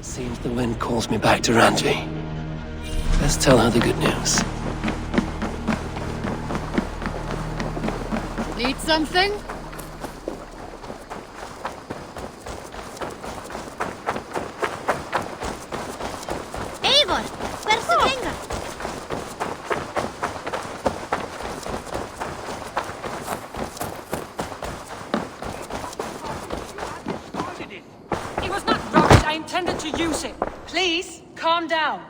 Seems the wind calls me back to Randvi. Let's tell her the good news. Need something? Eivor, where's the finger? It was not rubbish. I intended to use it. Please, calm down.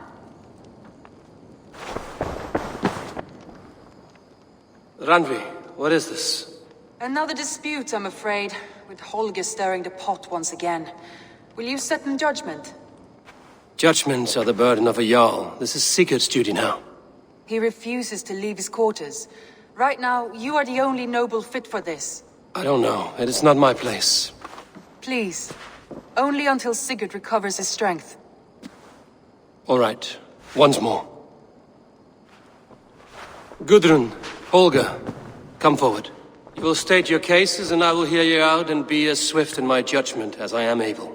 Randvi, what is this? Another dispute, I'm afraid, with Holger stirring the pot once again. Will you set in judgment? Judgments are the burden of a Jarl. This is Sigurd's duty now. He refuses to leave his quarters. Right now, you are the only noble fit for this. I don't know. It is not my place. Please. Only until Sigurd recovers his strength. All right. Once more. Gudrun, Holger, come forward. You will state your cases, and I will hear you out and be as swift in my judgment as I am able.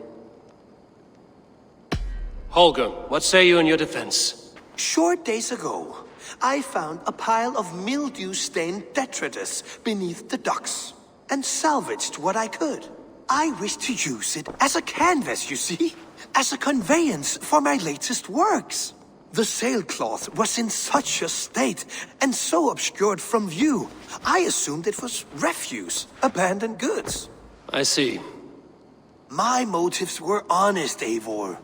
Holger, what say you in your defense? Short days ago, I found a pile of mildew-stained detritus beneath the docks, and salvaged what I could. I wish to use it as a canvas, you see? As a conveyance for my latest works. The sailcloth was in such a state, and so obscured from view, I assumed it was refuse, abandoned goods. I see. My motives were honest, Eivor.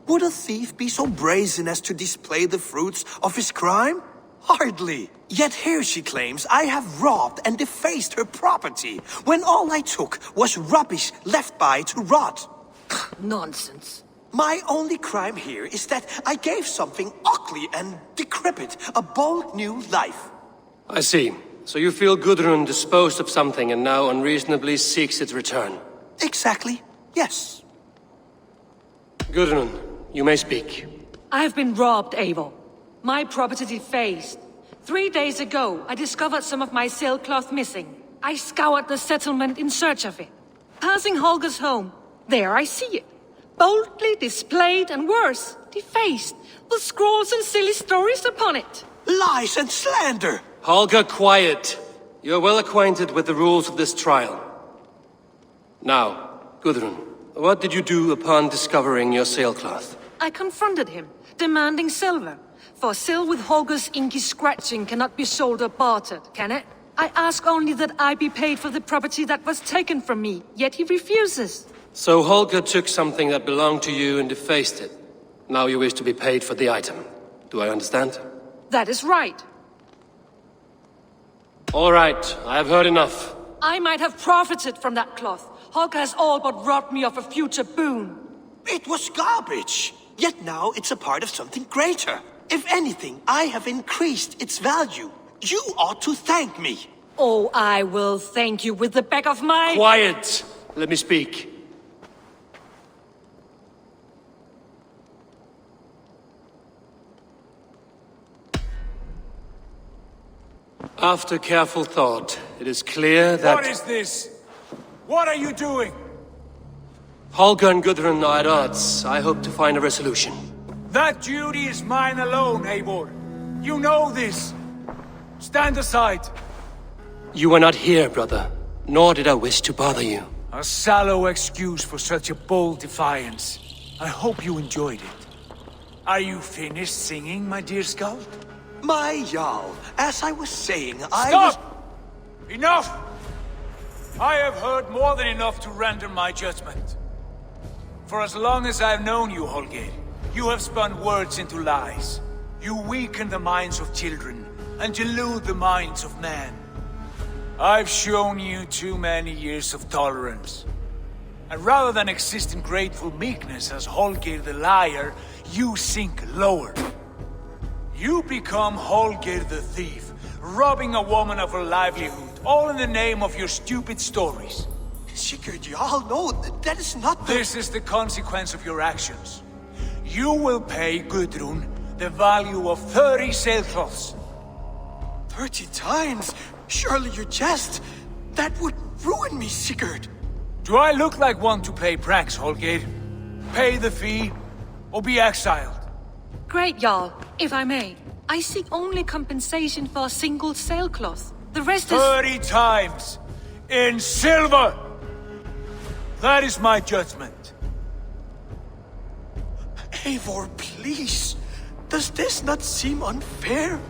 Would a thief be so brazen as to display the fruits of his crime? Hardly. Yet here she claims I have robbed and defaced her property, when all I took was rubbish left by to rot. Nonsense. My only crime here is that I gave something ugly and decrepit a bold new life. I see. So you feel Gudrun disposed of something and now unreasonably seeks its return? Exactly, yes. Gudrun, you may speak. I have been robbed, Eivor. My property defaced. 3 days ago, I discovered some of my sailcloth missing. I scoured the settlement in search of it. Passing Holger's home, there I see it. Boldly displayed and worse, defaced, with scrawls and silly stories upon it. Lies and slander! Holger, quiet! You're well acquainted with the rules of this trial. Now, Gudrun, what did you do upon discovering your sailcloth? I confronted him, demanding silver. For sil with Holger's inky scratching cannot be sold or bartered, can it? I ask only that I be paid for the property that was taken from me, yet he refuses. So Holger took something that belonged to you and defaced it. Now you wish to be paid for the item. Do I understand? That is right. All right, I have heard enough. I might have profited from that cloth. Holger has all but robbed me of a future boon. It was garbage! Yet now it's a part of something greater. If anything, I have increased its value. You ought to thank me. Oh, I will thank you with the back of my... Quiet! Let me speak. After careful thought, it is clear that... What is this? What are you doing? Holger and Gudrun are at odds. I hope to find a resolution. That duty is mine alone, Eivor. You know this. Stand aside. You were not here, brother. Nor did I wish to bother you. A sallow excuse for such a bold defiance. I hope you enjoyed it. Are you finished singing, my dear Skald? My Jarl, as I was saying, Stop! Enough! I have heard more than enough to render my judgment. For as long as I've known you, Holger, you have spun words into lies. You weaken the minds of children, and delude the minds of men. I've shown you too many years of tolerance. And rather than exist in grateful meekness as Holger the liar, you sink lower. You become Holger the thief, robbing a woman of her livelihood, all in the name of your stupid stories. Sigurd, Jarl, no, that is not the... This is the consequence of your actions. You will pay Gudrun the value of 30 sailcloths. 30 times? Surely you jest. That would ruin me, Sigurd. Do I look like one to play pranks, Holger? Pay the fee, or be exiled. Great, Jarl. If I may, I seek only compensation for a single sailcloth. The rest is... 30 times! In silver! That is my judgment. Eivor, please. Does this not seem unfair?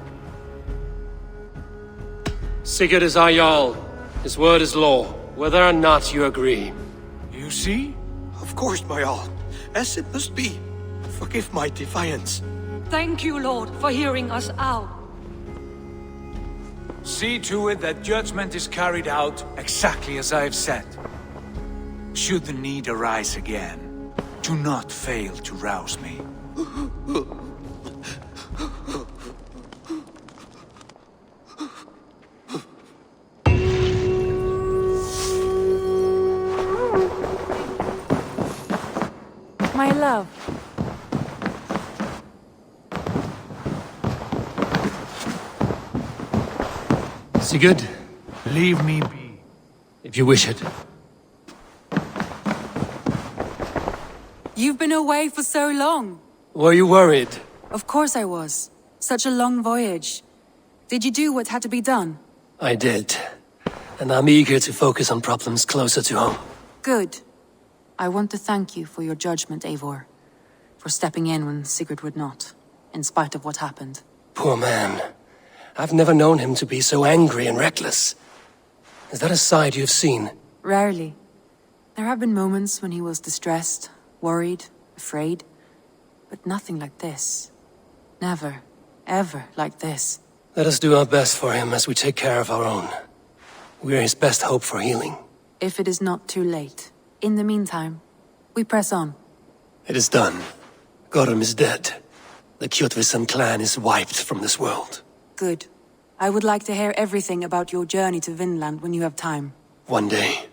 Sigurd is our Jarl. His word is law, whether or not you agree. You see? Of course, my all. As it must be. Forgive my defiance. Thank you, Lord, for hearing us out. See to it that judgment is carried out exactly as I have said. Should the need arise again, do not fail to rouse me. My love. Sigurd, Leave me be. if you wish it. You've been away for so long. Were you worried? Of course I was. Such a long voyage. Did you do what had to be done? I did. And I'm eager to focus on problems closer to home. Good. I want to thank you for your judgment, Eivor. For stepping in when Sigurd would not, in spite of what happened. Poor man. I've never known him to be so angry and reckless. Is that a side you've seen? Rarely. There have been moments when he was distressed, worried, afraid. But nothing like this. Never, ever like this. Let us do our best for him as we take care of our own. We're his best hope for healing. If it is not too late. In the meantime, we press on. It is done. Gorum is dead. The Kjotveson clan is wiped from this world. Good. I would like to hear everything about your journey to Vinland when you have time. One day.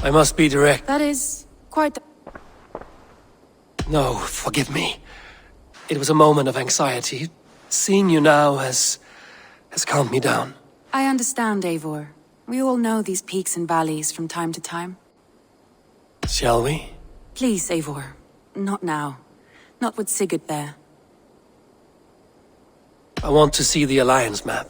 I must be direct. That is quite... No, forgive me. It was a moment of anxiety. Seeing you now has calmed me down. I understand, Eivor. We all know these peaks and valleys from time to time. Shall we? Please, Eivor. Not now. Not with Sigurd there. I want to see the Alliance map.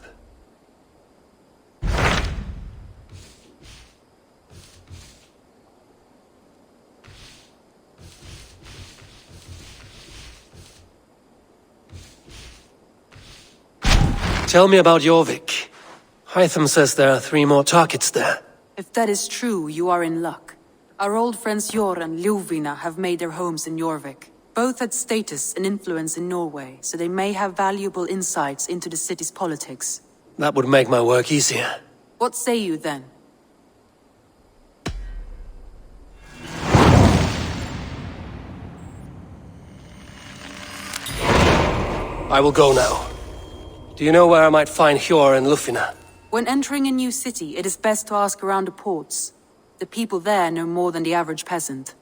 Tell me about Jorvik. Hytham says there are 3 more targets there. If that is true, you are in luck. Our old friends Jor and Ljuvina have made their homes in Jorvik. Both had status and influence in Norway, so they may have valuable insights into the city's politics. That would make my work easier. What say you then? I will go now. Do you know where I might find Hjor and Lufina? When entering a new city, it is best to ask around the ports. The people there know more than the average peasant.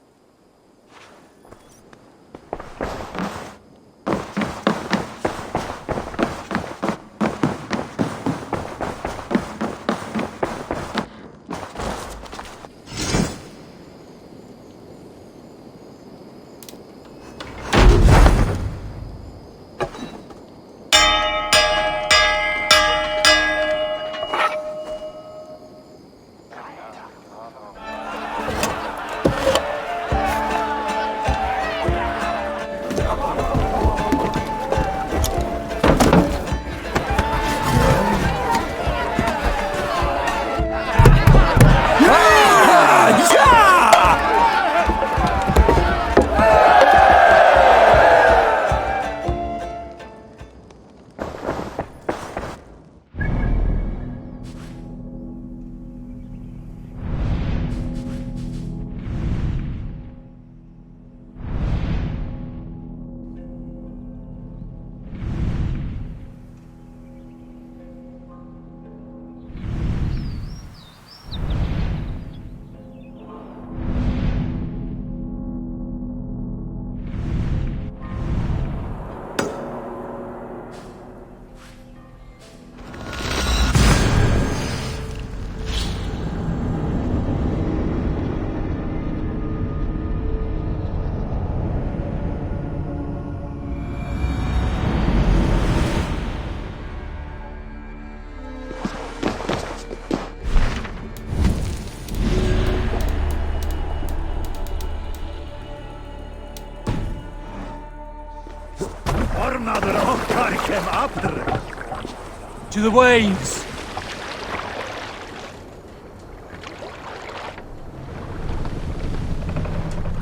To the waves!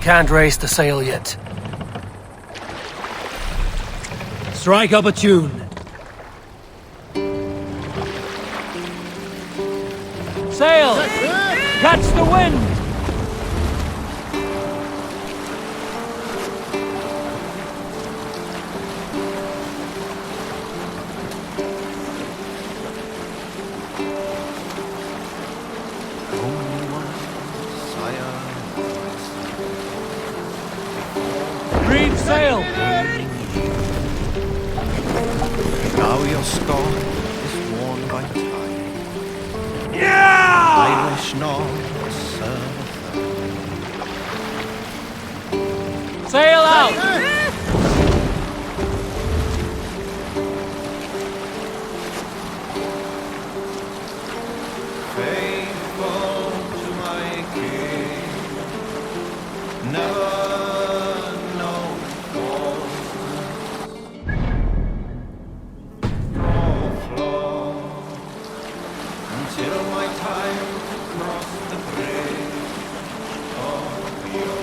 Can't raise the sail yet. Strike up a tune. Sail! Catch the wind! Reef sail! Now your scorn is worn by time. Yeah! Irish North serve. Sail out! Faithful to my king, never know floor until my time to cross the bridge of your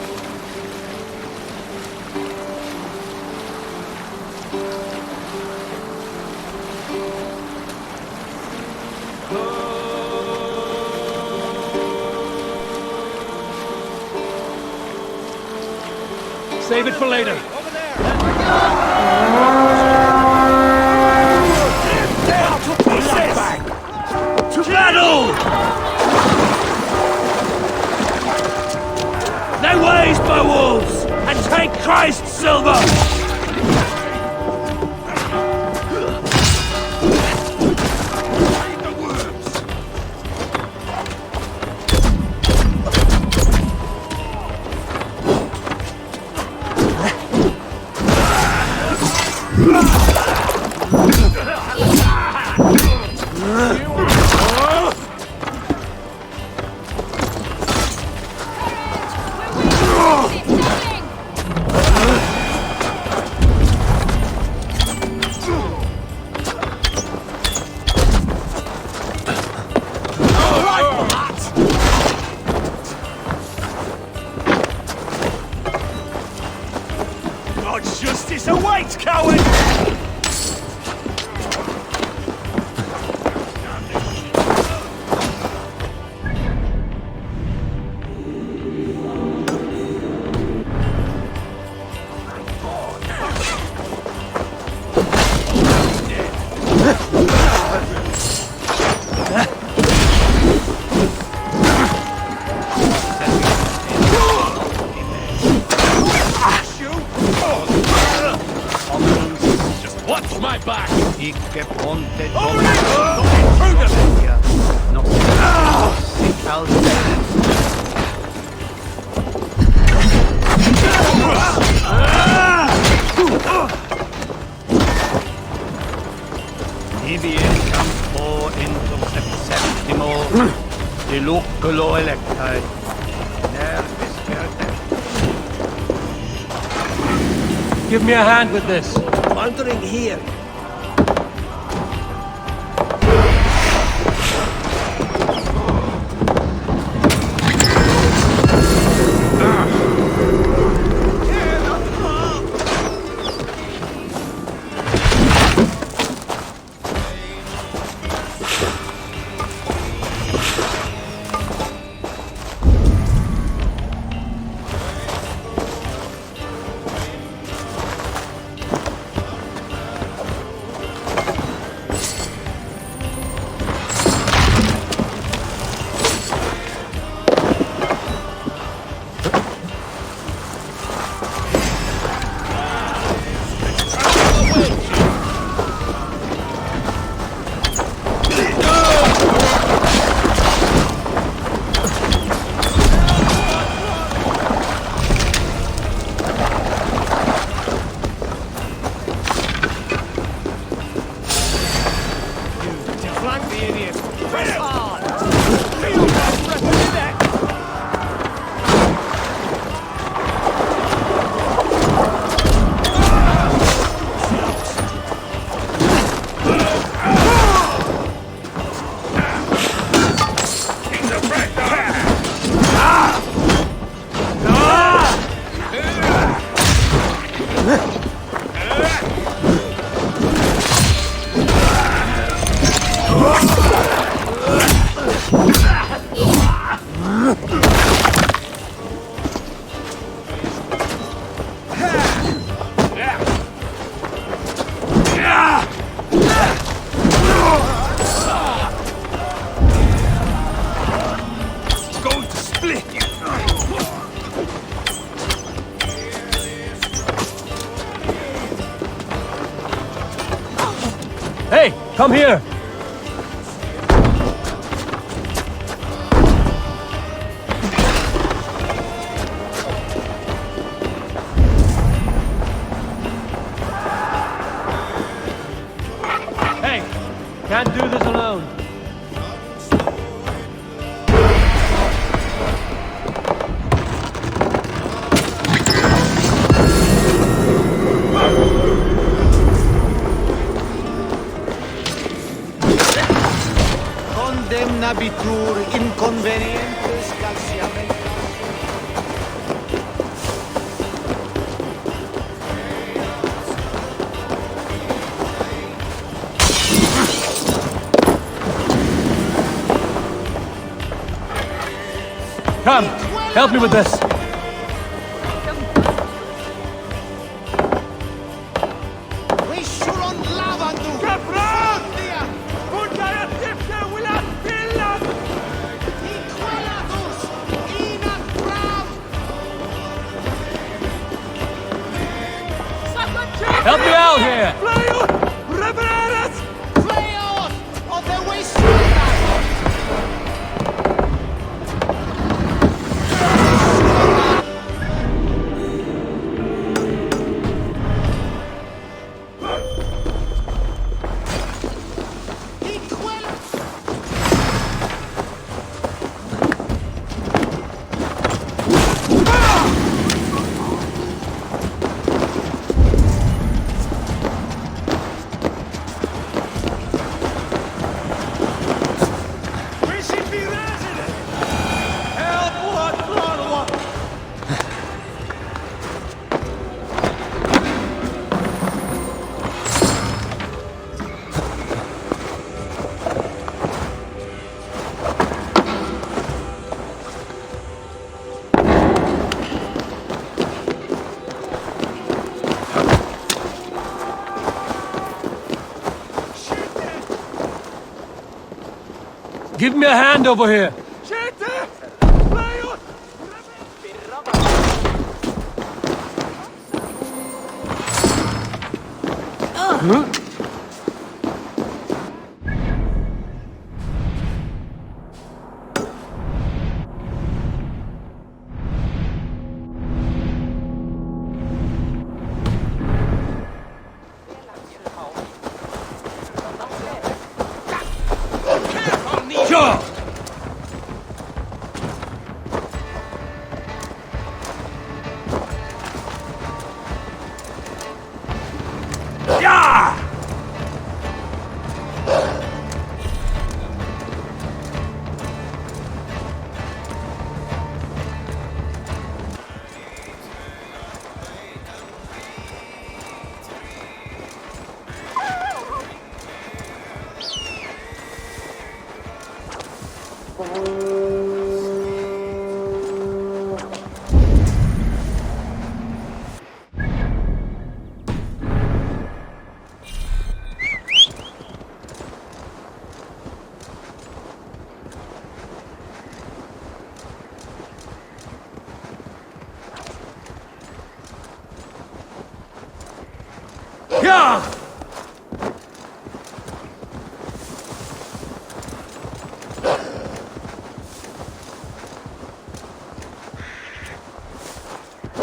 Save it for later. To battle! They ways, Beowulfs, and take Christ's silver! God's justice awaits, coward! Watch my back! Icke ponte Ibien campo into septimo de luculo electae. Give me a hand with this. Wandering here. Come here! Hey! Can't do this alone. Condemnabitur inconvenientes calciamente. Come! Help me with this! We should on lavandu. Caprandia! Puntare a willa pillan! Equalatus! Inat pram! Help me out here! Flayos! Revereres! Flayos! Of the wasteland! Give me a hand over here! Huh? Sure! Yeah! Yeah!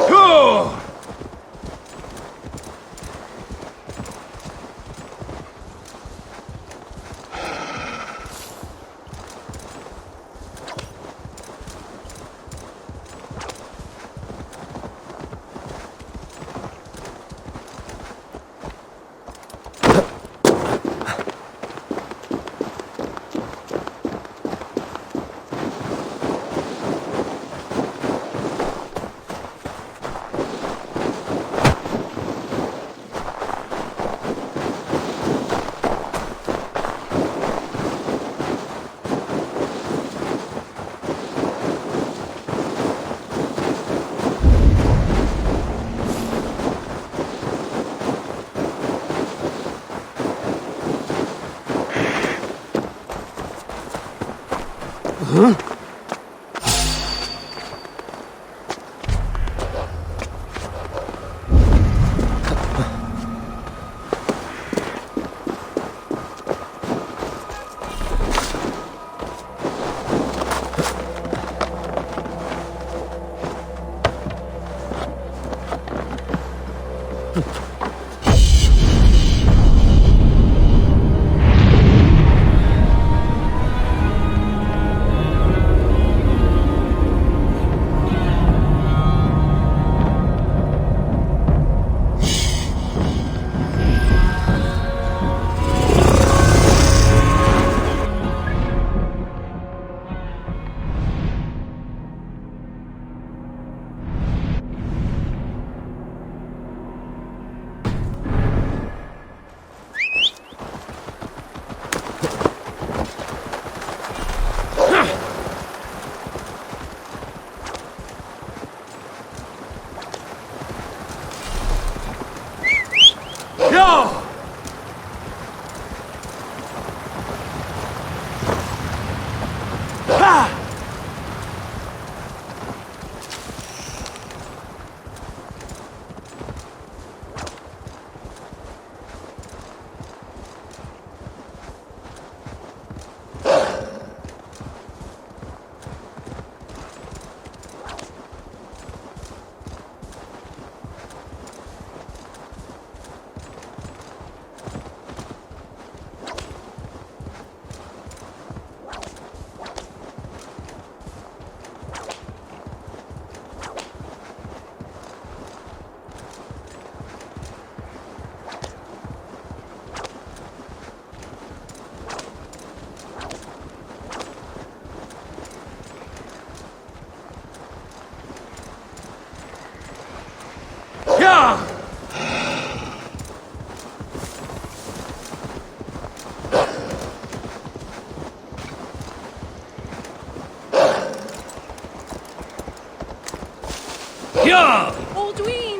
Go! Huh? Aldwin!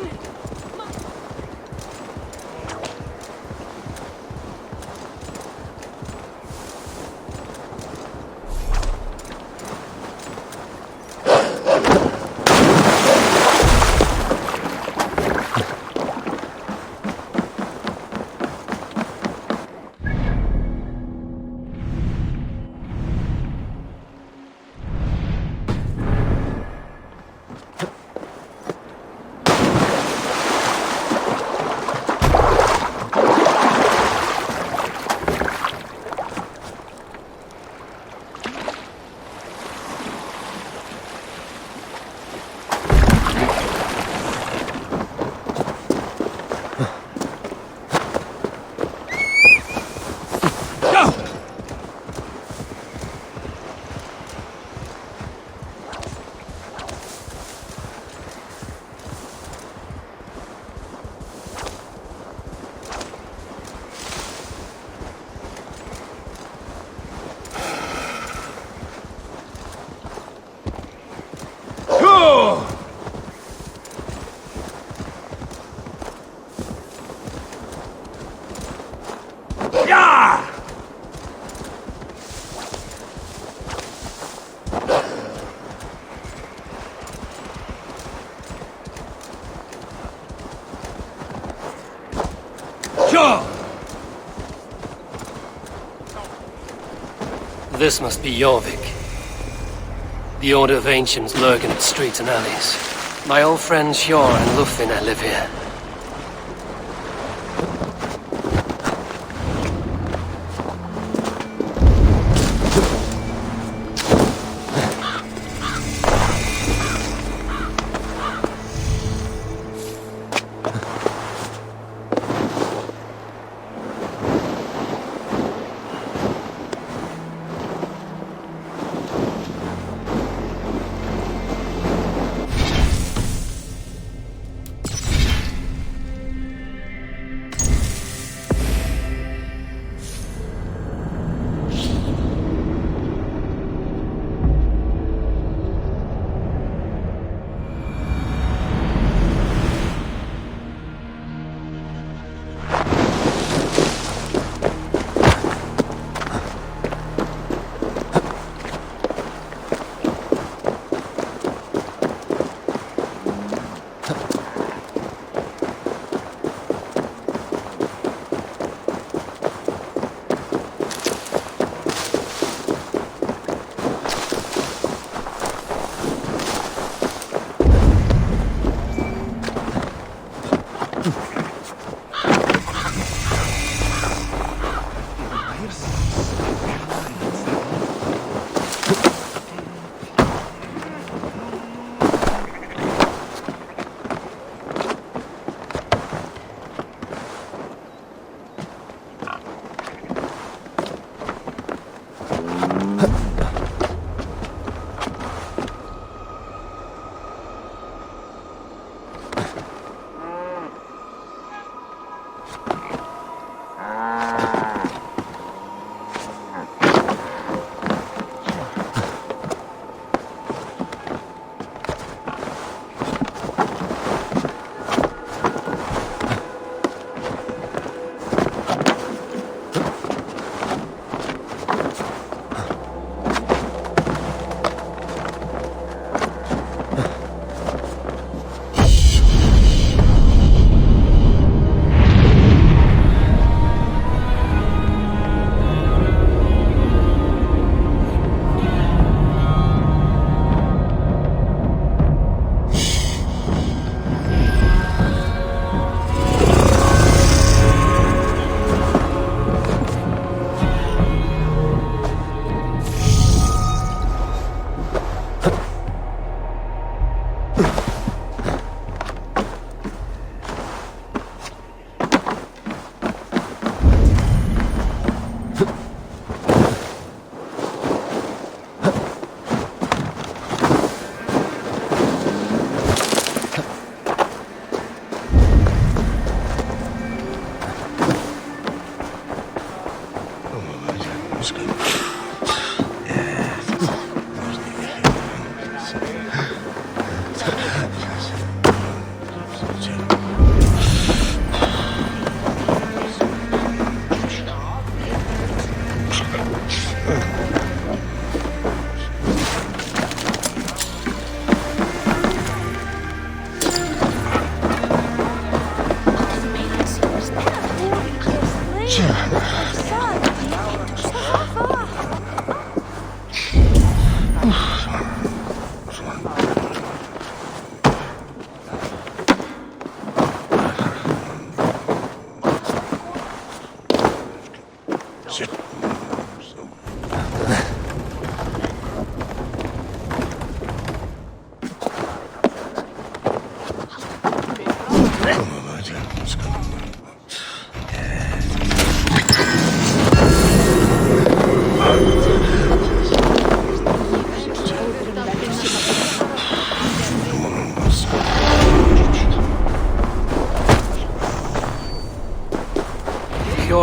This must be Jorvik. The Order of Ancients lurk in its streets and alleys. My old friends Hjor and Lufvina live here.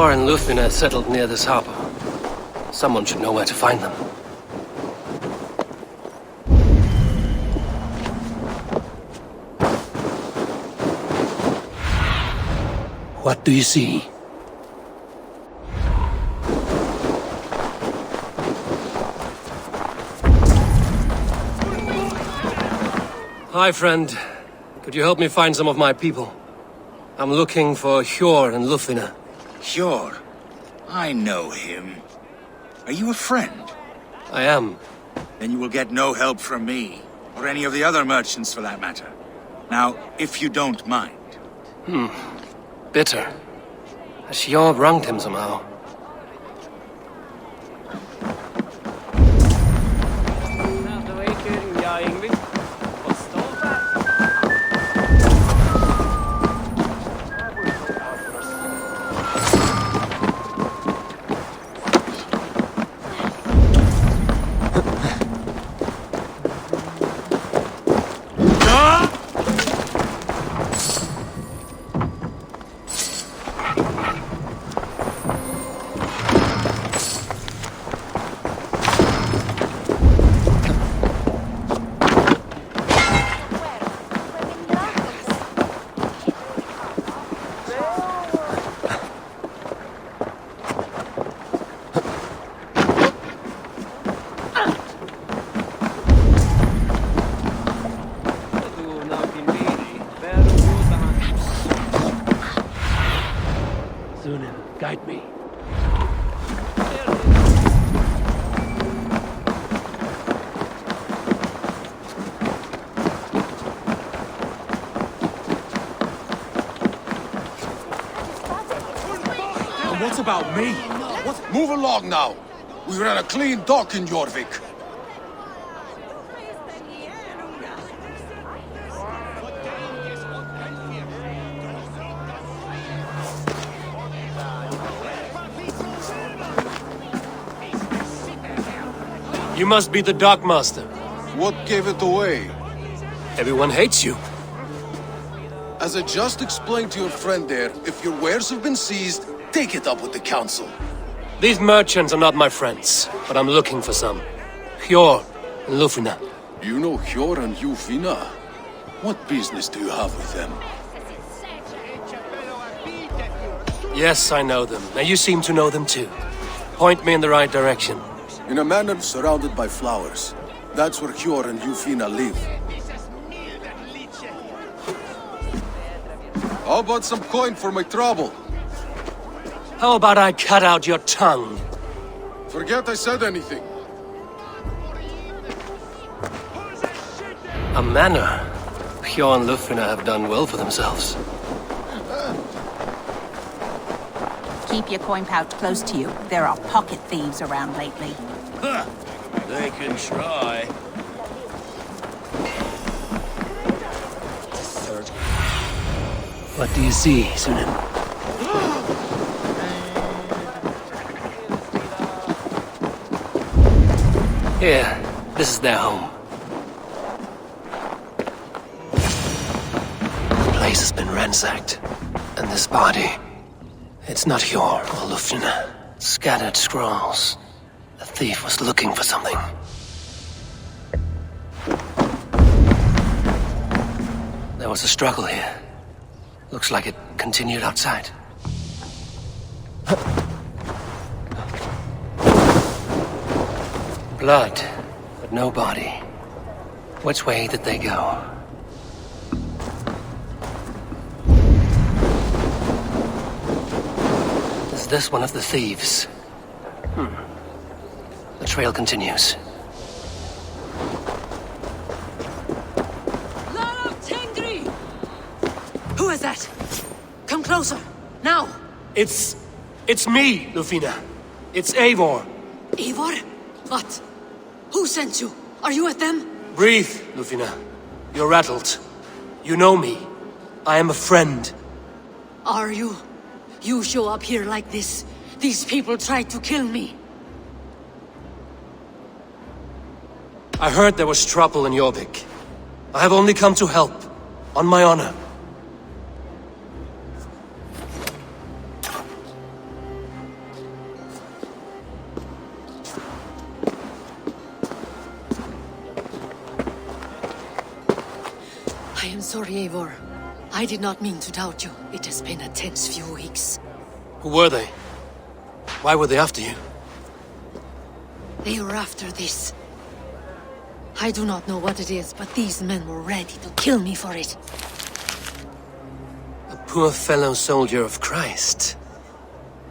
Hjor and Lufina settled near this harbor. Someone should know where to find them. What do you see? Hi, friend. Could you help me find some of my people? I'm looking for Hjor and Lufina. Hjor? I know him. Are you a friend? I am. Then you will get no help from me, or any of the other merchants for that matter. Now, if you don't mind. Bitter. Has Hjor wronged him somehow? Guide me. And what about me? What? Move along now. We ran a clean dock in Jorvik. You must be the dockmaster. What gave it away? Everyone hates you. As I just explained to your friend there, if your wares have been seized, take it up with the council. These merchants are not my friends, but I'm looking for some. Hjor and Lufina. You know Hjor and Lufina? What business do you have with them? Yes, I know them. Now you seem to know them too. Point me in the right direction. In a manor surrounded by flowers. That's where Hjor and Lufina live. How about some coin for my trouble? How about I cut out your tongue? Forget I said anything. A manor. Hjor and Lufina have done well for themselves. Keep your coin pouch close to you. There are pocket thieves around lately. Huh. They can try. What do you see, Sunan? Here, this is their home. The place has been ransacked. And this body... It's not Hjor or Lufina. Scattered scrolls. The thief was looking for something. There was a struggle here. Looks like it continued outside. Blood, but no body. Which way did they go? Is this one of the thieves? The trail continues. Who is that? Come closer, now! It's me, Lufina. It's Eivor. Eivor? What? Who sent you? Are you with them? Breathe, Lufina. You're rattled. You know me. I am a friend. Are you? You show up here like this. These people tried to kill me. I heard there was trouble in Jorvik. I have only come to help. On my honor. I am sorry, Eivor. I did not mean to doubt you. It has been a tense few weeks. Who were they? Why were they after you? They were after this. I do not know what it is, but these men were ready to kill me for it. A poor fellow soldier of Christ.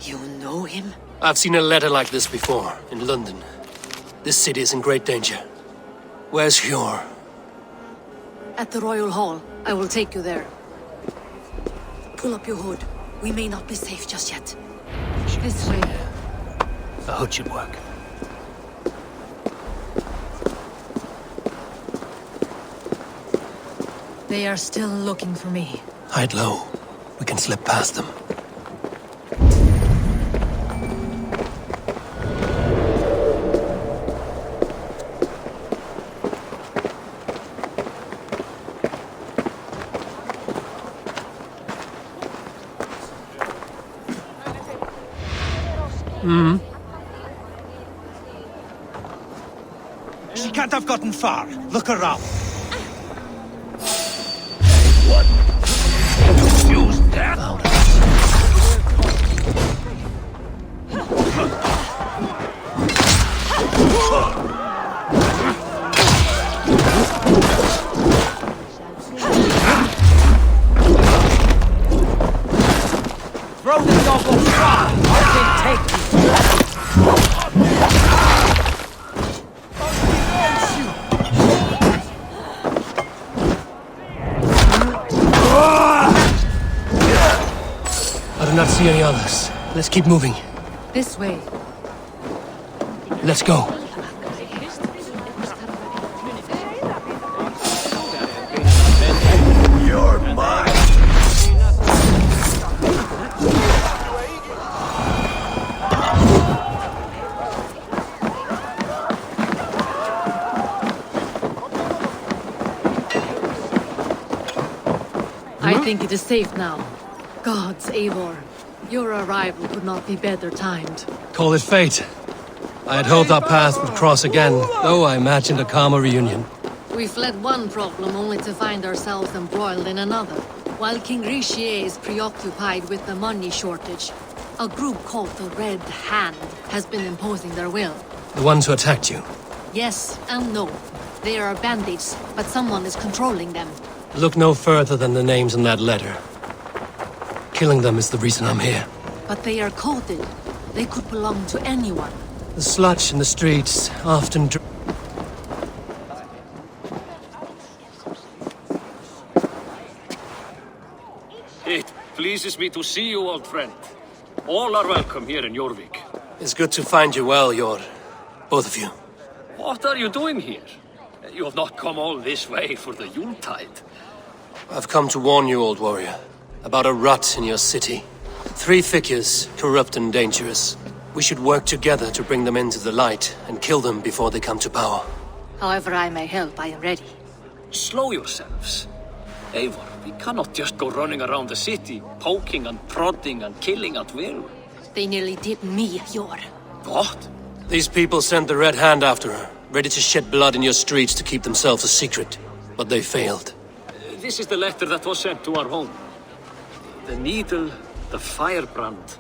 You know him? I've seen a letter like this before, in London. This city is in great danger. Where's Hjor? At the Royal Hall. I will take you there. Pull up your hood. We may not be safe just yet. This way. A hood should work. They are still looking for me. Hide low. We can slip past them. She can't have gotten far. Look around. Use that. Throw the novel far. I can take you. I do not see any others. Let's keep moving. This way. Let's go. You're mine. I think it is safe now. Gods, Eivor. Your arrival could not be better timed. Call it fate. I had hoped our paths would cross again, though I imagined a calmer reunion. We fled one problem only to find ourselves embroiled in another. While King Richier is preoccupied with the money shortage, a group called the Red Hand has been imposing their will. The ones who attacked you. Yes and no. They are bandits, but someone is controlling them. Look no further than the names in that letter. Killing them is the reason I'm here. But they are coded. They could belong to anyone. The sludge in the streets often... It pleases me to see you, old friend. All are welcome here in Jorvik. It's good to find you well, Jor. Both of you. What are you doing here? You have not come all this way for the Yuletide. I've come to warn you, old warrior, about a rot in your city. 3 figures, corrupt and dangerous. We should work together to bring them into the light and kill them before they come to power. However I may help, I am ready. Slow yourselves. Eivor, we cannot just go running around the city, poking and prodding and killing at will. They nearly did me, Jor. What? These people sent the Red Hand after her, ready to shed blood in your streets to keep themselves a secret. But they failed. This is the letter that was sent to our home. The needle, the firebrand,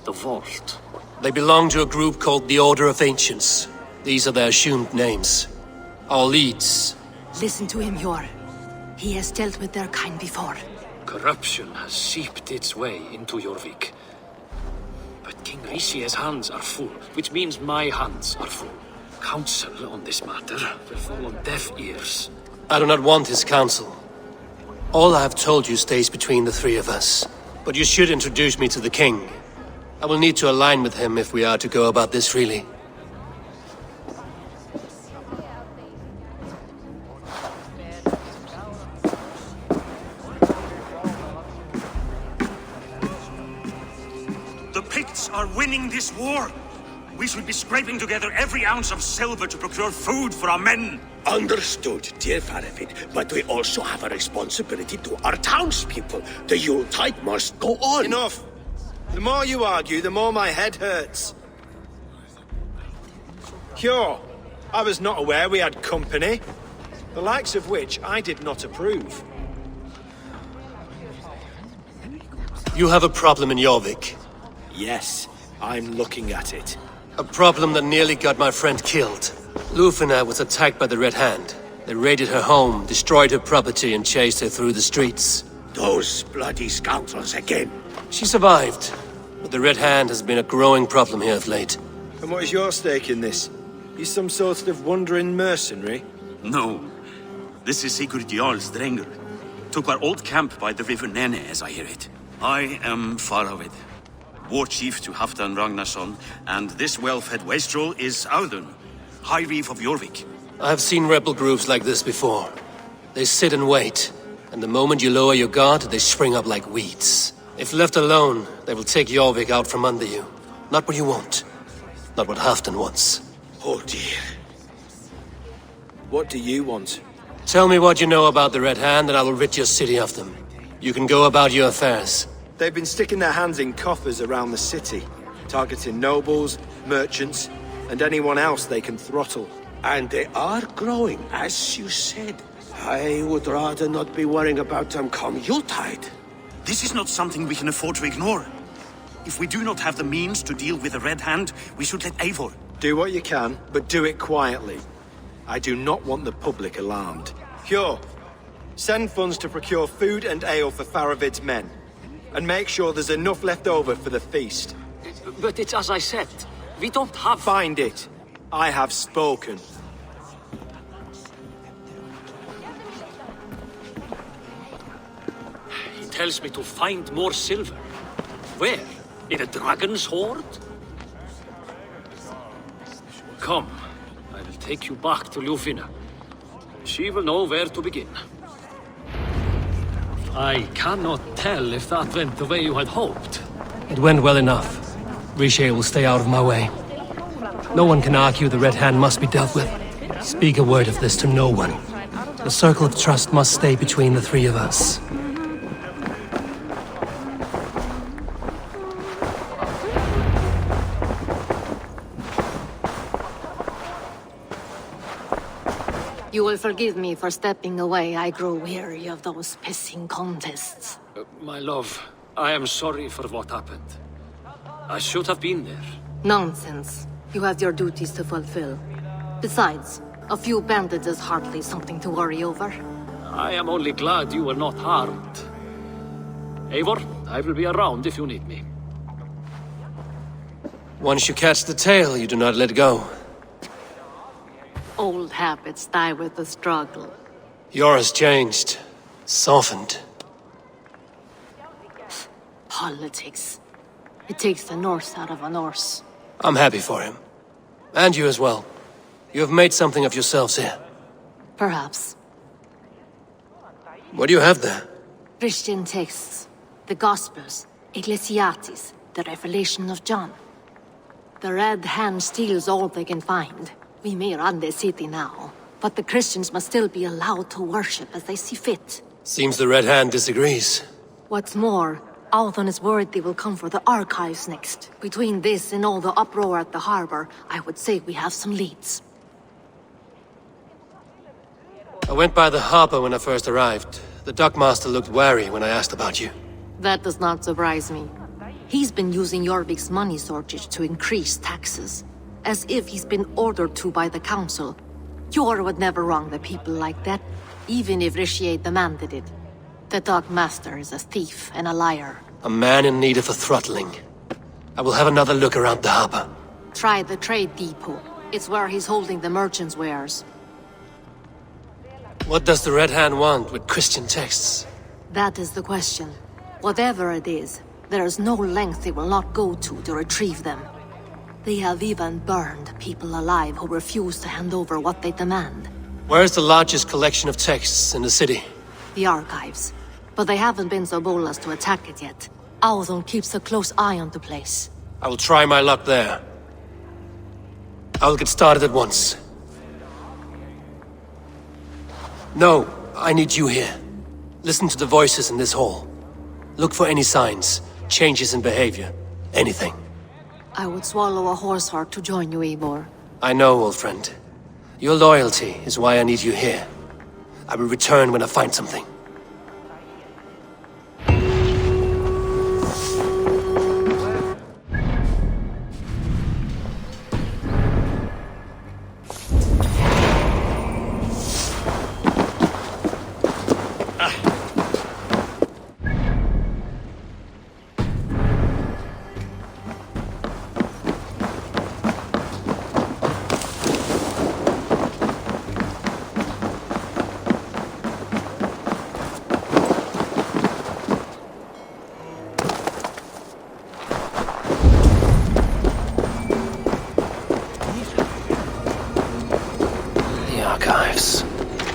the vault. They belong to a group called the Order of Ancients. These are their assumed names. Our leads. Listen to him, Jor. He has dealt with their kind before. Corruption has seeped its way into Jorvik. But King Richier's hands are full, which means my hands are full. Counsel on this matter will fall on deaf ears. I do not want his counsel. All I have told you stays between the 3 of us. But you should introduce me to the king. I will need to align with him if we are to go about this freely. The Picts are winning this war. We should be scraping together every ounce of silver to procure food for our men. Understood, dear Farafit, but we also have a responsibility to our townspeople. The Yuletide must go on. Enough! The more you argue, the more my head hurts. Cure, I was not aware we had company, the likes of which I did not approve. You have a problem in Jorvik. Yes, I'm looking at it. A problem that nearly got my friend killed. Lufina was attacked by the Red Hand. They raided her home, destroyed her property, and chased her through the streets. Those bloody scoundrels again. She survived, but the Red Hand has been a growing problem here of late. And what is your stake in this? You some sort of wandering mercenary? No. This is Sigurd Jarl's Drenger. Took our old camp by the river Nene, as I hear it. I am Faravid, war chief to Halfdan Ragnarsson, and this well-fed wastrel is Audun, High Reeve of Jorvik. I have seen rebel groups like this before. They sit and wait, and the moment you lower your guard, they spring up like weeds. If left alone, they will take Jorvik out from under you. Not what you want. Not what Halfdan wants. Oh dear. What do you want? Tell me what you know about the Red Hand, and I will rid your city of them. You can go about your affairs. They've been sticking their hands in coffers around the city, targeting nobles, merchants, and anyone else they can throttle. And they are growing, as you said. I would rather not be worrying about them come Yuletide. This is not something we can afford to ignore. If we do not have the means to deal with the Red Hand, we should let Eivor. Do what you can, but do it quietly. I do not want the public alarmed. Cure. Send funds to procure food and ale for Faravid's men. And make sure there's enough left over for the feast. But it's as I said. We don't have... Find it. I have spoken. He tells me to find more silver. Where? In a dragon's hoard? Come. I will take you back to Lufina. She will know where to begin. I cannot tell if that went the way you had hoped. It went well enough. Riche will stay out of my way. No one can argue the Red Hand must be dealt with. Speak a word of this to no one. The circle of trust must stay between the three of us. You will forgive me for stepping away. I grow weary of those pissing contests. My love, I am sorry for what happened. I should have been there. Nonsense. You have your duties to fulfill. Besides, a few bandits is hardly something to worry over. I am only glad you were not harmed. Eivor, I will be around if you need me. Once you catch the tail, you do not let go. Old habits die with the struggle. Yours changed. Softened. Politics. It takes the Norse out of a Norse. I'm happy for him. And you as well. You have made something of yourselves here. Perhaps. What do you have there? Christian texts. The Gospels. Ecclesiastes. The Revelation of John. The Red Hand steals all they can find. We may run the city now, but the Christians must still be allowed to worship as they see fit. Seems the Red Hand disagrees. What's more, Audun is worried they will come for the archives next. Between this and all the uproar at the harbor, I would say we have some leads. I went by the harbor when I first arrived. The dockmaster looked wary when I asked about you. That does not surprise me. He's been using Jorvik's money shortage to increase taxes. As if he's been ordered to by the council. Jor would never wrong the people like that, even if Riche demanded it. The Dogmaster is a thief and a liar. A man in need of a throttling. I will have another look around the harbor. Try the trade depot. It's where he's holding the merchants' wares. What does the Red Hand want with Christian texts? That is the question. Whatever it is, there is no length they will not go to retrieve them. They have even burned people alive who refuse to hand over what they demand. Where is the largest collection of texts in the city? The archives. But they haven't been so bold as to attack it yet. Audun keeps a close eye on the place. I will try my luck there. I will get started at once. No, I need you here. Listen to the voices in this hall. Look for any signs, changes in behavior, anything. I would swallow a horse heart to join you, Eivor. I know, old friend. Your loyalty is why I need you here. I will return when I find something.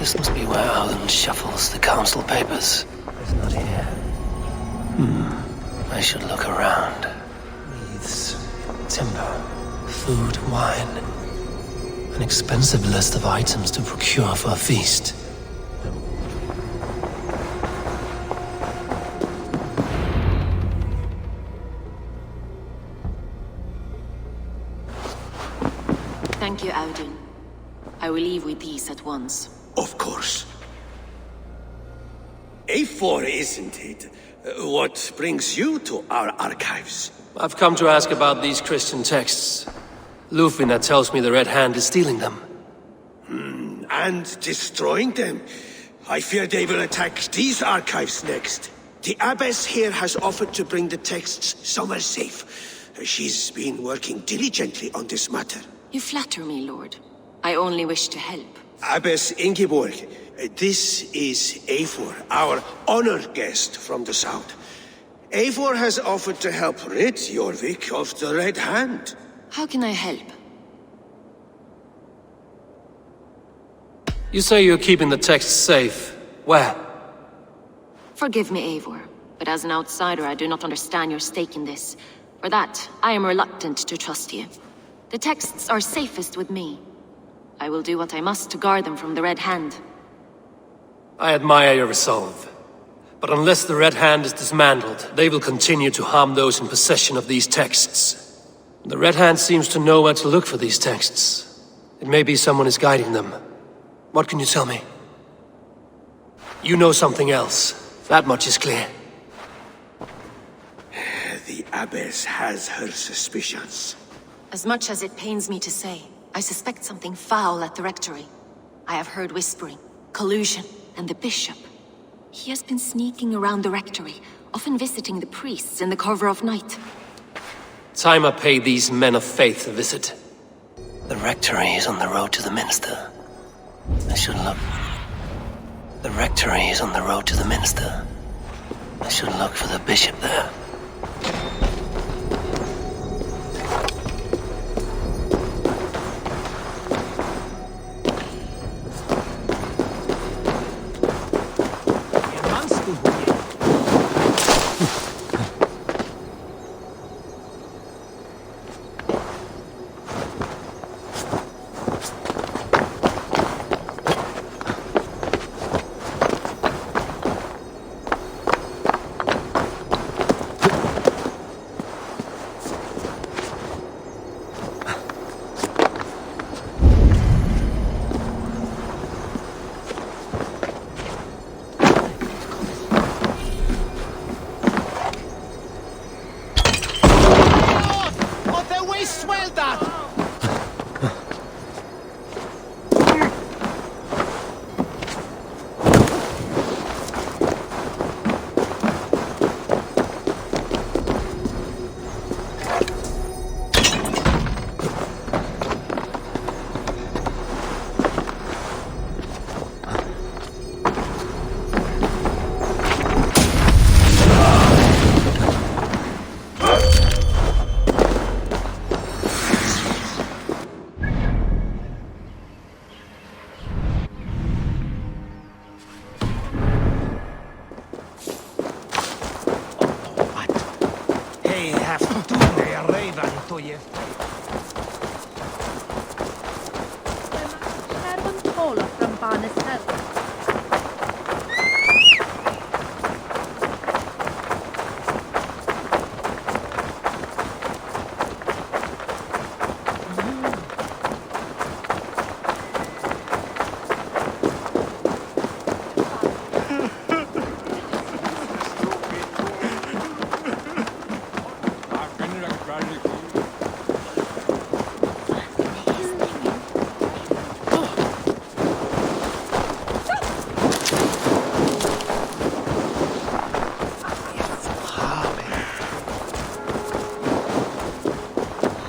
This must be where Alan shuffles the council papers. It's not here. I should look around. Wreaths, timber, food, wine. An expensive list of items to procure for a feast. Thank you, Audun. I will leave with these at once. Of course. A4, isn't it? What brings you to our archives? I've come to ask about these Christian texts. Lufina tells me the Red Hand is stealing them. And destroying them. I fear they will attack these archives next. The Abbess here has offered to bring the texts somewhere safe. She's been working diligently on this matter. You flatter me, Lord. I only wish to help. Abbess Ingeborg, this is Eivor, our honored guest from the south. Eivor has offered to help rid Jorvik of the Red Hand. How can I help? You say you're keeping the texts safe. Where? Forgive me, Eivor, but as an outsider I do not understand your stake in this. For that, I am reluctant to trust you. The texts are safest with me. I will do what I must to guard them from the Red Hand. I admire your resolve. But unless the Red Hand is dismantled, they will continue to harm those in possession of these texts. The Red Hand seems to know where to look for these texts. It may be someone is guiding them. What can you tell me? You know something else. That much is clear. The Abbess has her suspicions. As much as it pains me to say, I suspect something foul at the rectory. I have heard whispering, collusion, and the bishop. He has been sneaking around the rectory, often visiting the priests in the cover of night. Time I pay these men of faith a visit. The rectory is on the road to the minster. I should look. The rectory is on the road to the minster. I should look for the bishop there.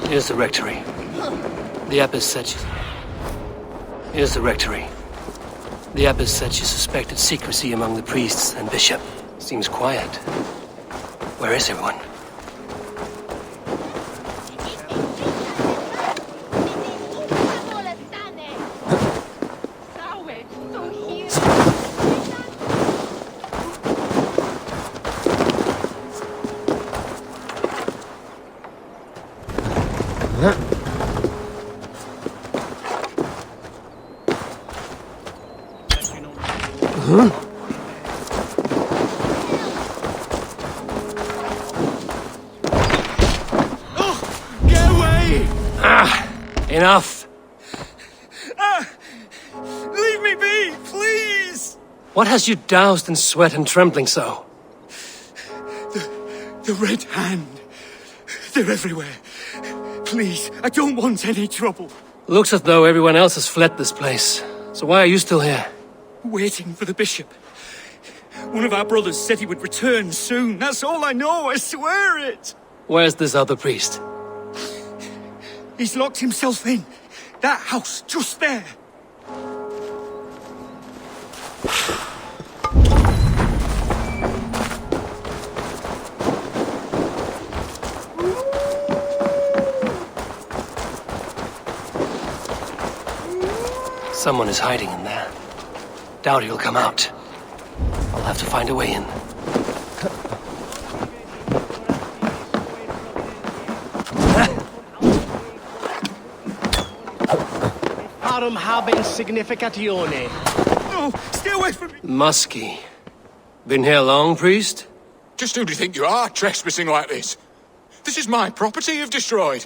Here's the rectory. The Abbess said she... Here's the rectory. The Abbess said she suspected secrecy among the priests and bishop. Seems quiet. Where is everyone? So Get away! Enough! Leave me be, please! What has you doused in sweat and trembling so? The Red Hand. They're everywhere. Please, I don't want any trouble. Looks as though everyone else has fled this place. So why are you still here? Waiting for the bishop. One of our brothers said he would return soon. That's all I know, I swear it! Where's this other priest? He's locked himself in. That house, just there. Someone is hiding in there. Doubt he'll come out. I'll have to find a way in. Parum habens significatione. No, stay away from me! Muskie. Been here long, priest? Just who do you think you are, trespassing like this? This is my property you've destroyed.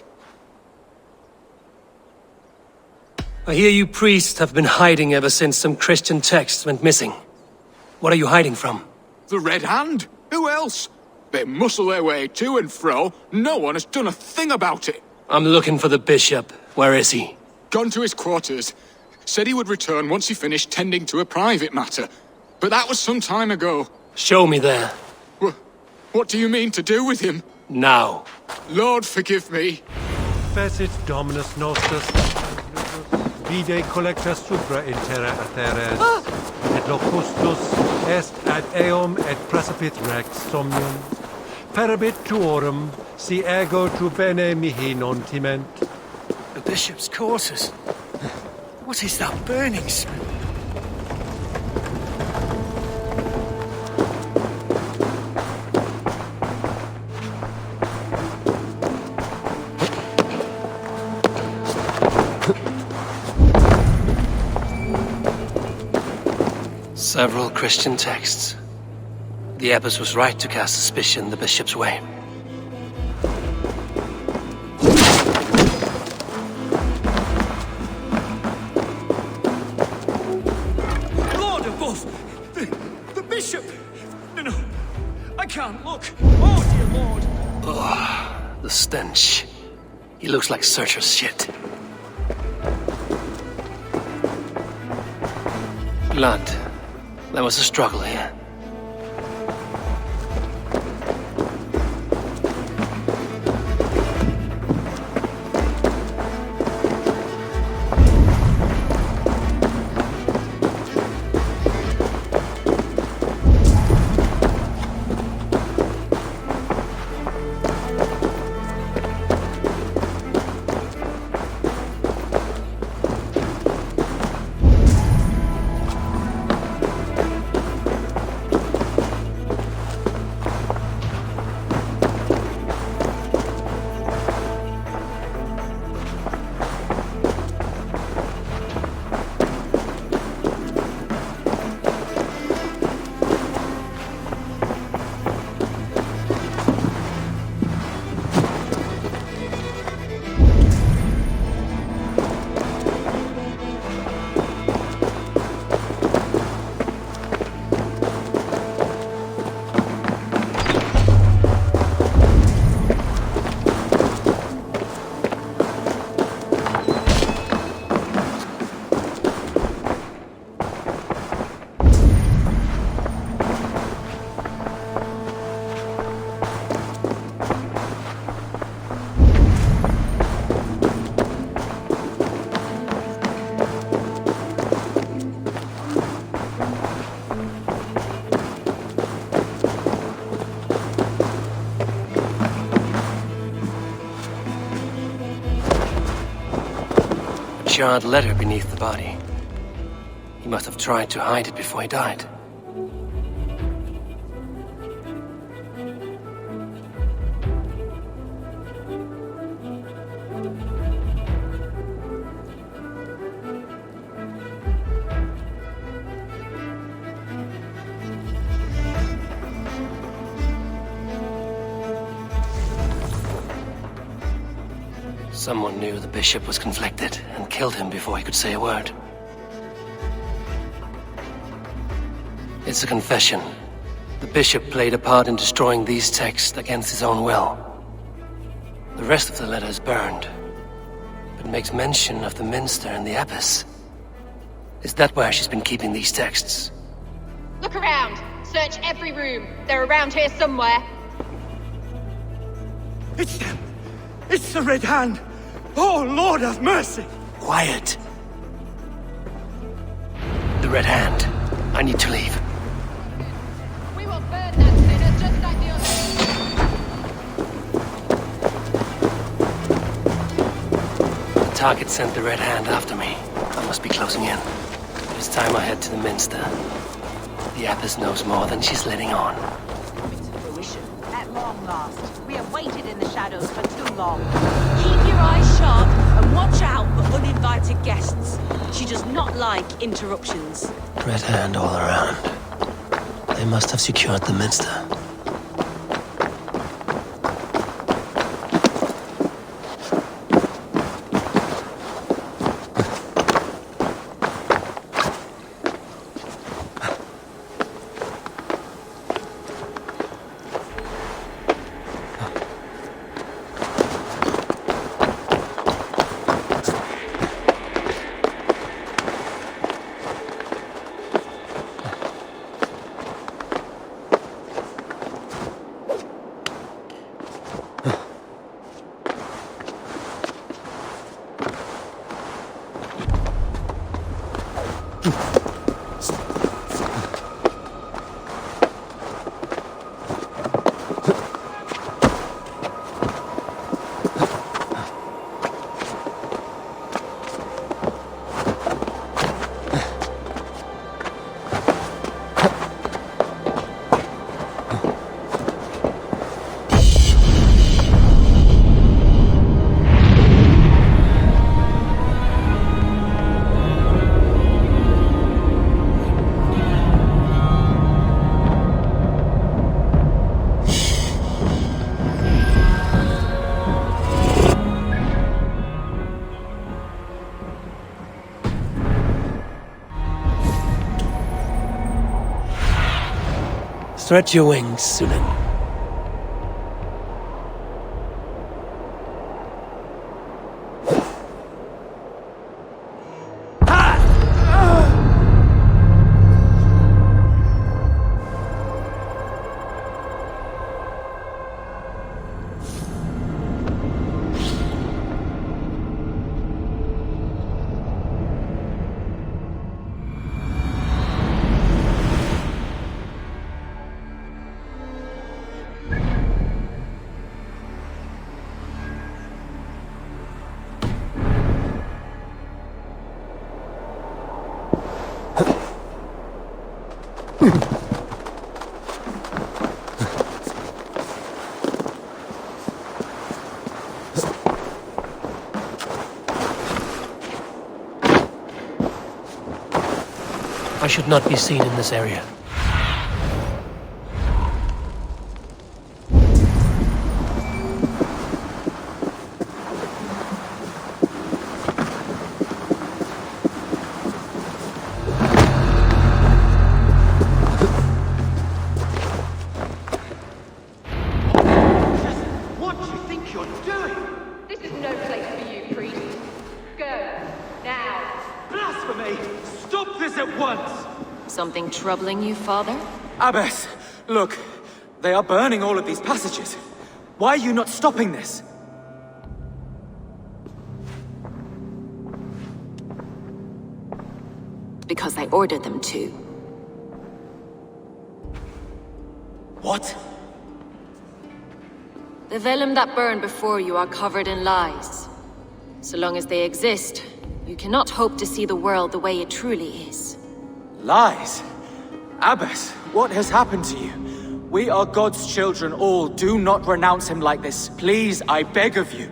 I hear you priests have been hiding ever since some Christian texts went missing. What are you hiding from? The Red Hand? Who else? They muscle their way to and fro. No one has done a thing about it. I'm looking for the bishop. Where is he? Gone to his quarters. Said he would return once he finished tending to a private matter. But that was some time ago. Show me there. What do you mean to do with him? Now. Lord, forgive me. Fecit Dominus Nostus, vide collecta supra in terra aetheres, et locustus est ad eum et precipit rex somnium, perabit tuorum, si ego tu bene mihi non timent. The bishop's quarters. What is that burning smell? Several Christian texts. The abbess was right to cast suspicion the bishop's way. Lord above! The bishop! No, I can't look. Oh, dear Lord! Ugh, the stench. He looks like Searcher's shit. Blood. There was a struggle here. Charred letter beneath the body. He must have tried to hide it before he died. Someone knew the bishop was conflicted and killed him before he could say a word. It's a confession. The bishop played a part in destroying these texts against his own will. The rest of the letter is burned, but makes mention of the minster and the abbess. Is that where she's been keeping these texts? Look around. Search every room. They're around here somewhere. It's them! It's the Red Hand! Oh, Lord have mercy! Quiet. The Red Hand. I need to leave. We will burn that sinner just like the others. The target sent the Red Hand after me. I must be closing in. It's time I head to the minster. The abbess knows more than she's letting on. At long last. We have waited in the shadows for too long. Keep your eyes sharp and watch out for uninvited guests. She does not like interruptions. Red Hand all around. They must have secured the minster. Stretch your wings, Sunan. I should not be seen in this area. What do you think you're doing? This is no place for you, priest. Go. Now. Blasphemy! Stop this at once! Something troubling you, Father? Abbess, look. They are burning all of these passages. Why are you not stopping this? Because I ordered them to. What? The vellum that burned before you are covered in lies. So long as they exist, you cannot hope to see the world the way it truly is. Lies? Abbess, what has happened to you? We are God's children all. Do not renounce him like this. Please, I beg of you.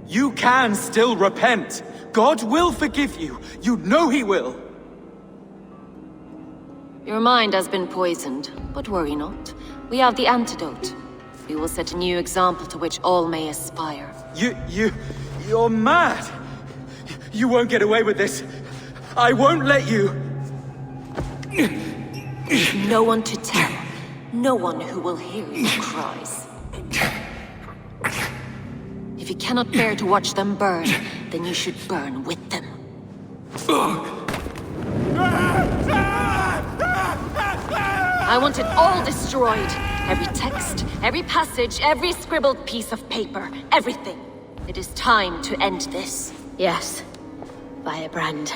You can still repent. God will forgive you. You know he will. Your mind has been poisoned, but worry not. We have the antidote. We will set a new example to which all may aspire. You're mad! You won't get away with this. I won't let you! No one to tell. No one who will hear your cries. If you cannot bear to watch them burn, then you should burn with them. I want it all destroyed. Every text, every passage, every scribbled piece of paper, everything. It is time to end this. Yes, Firebrand.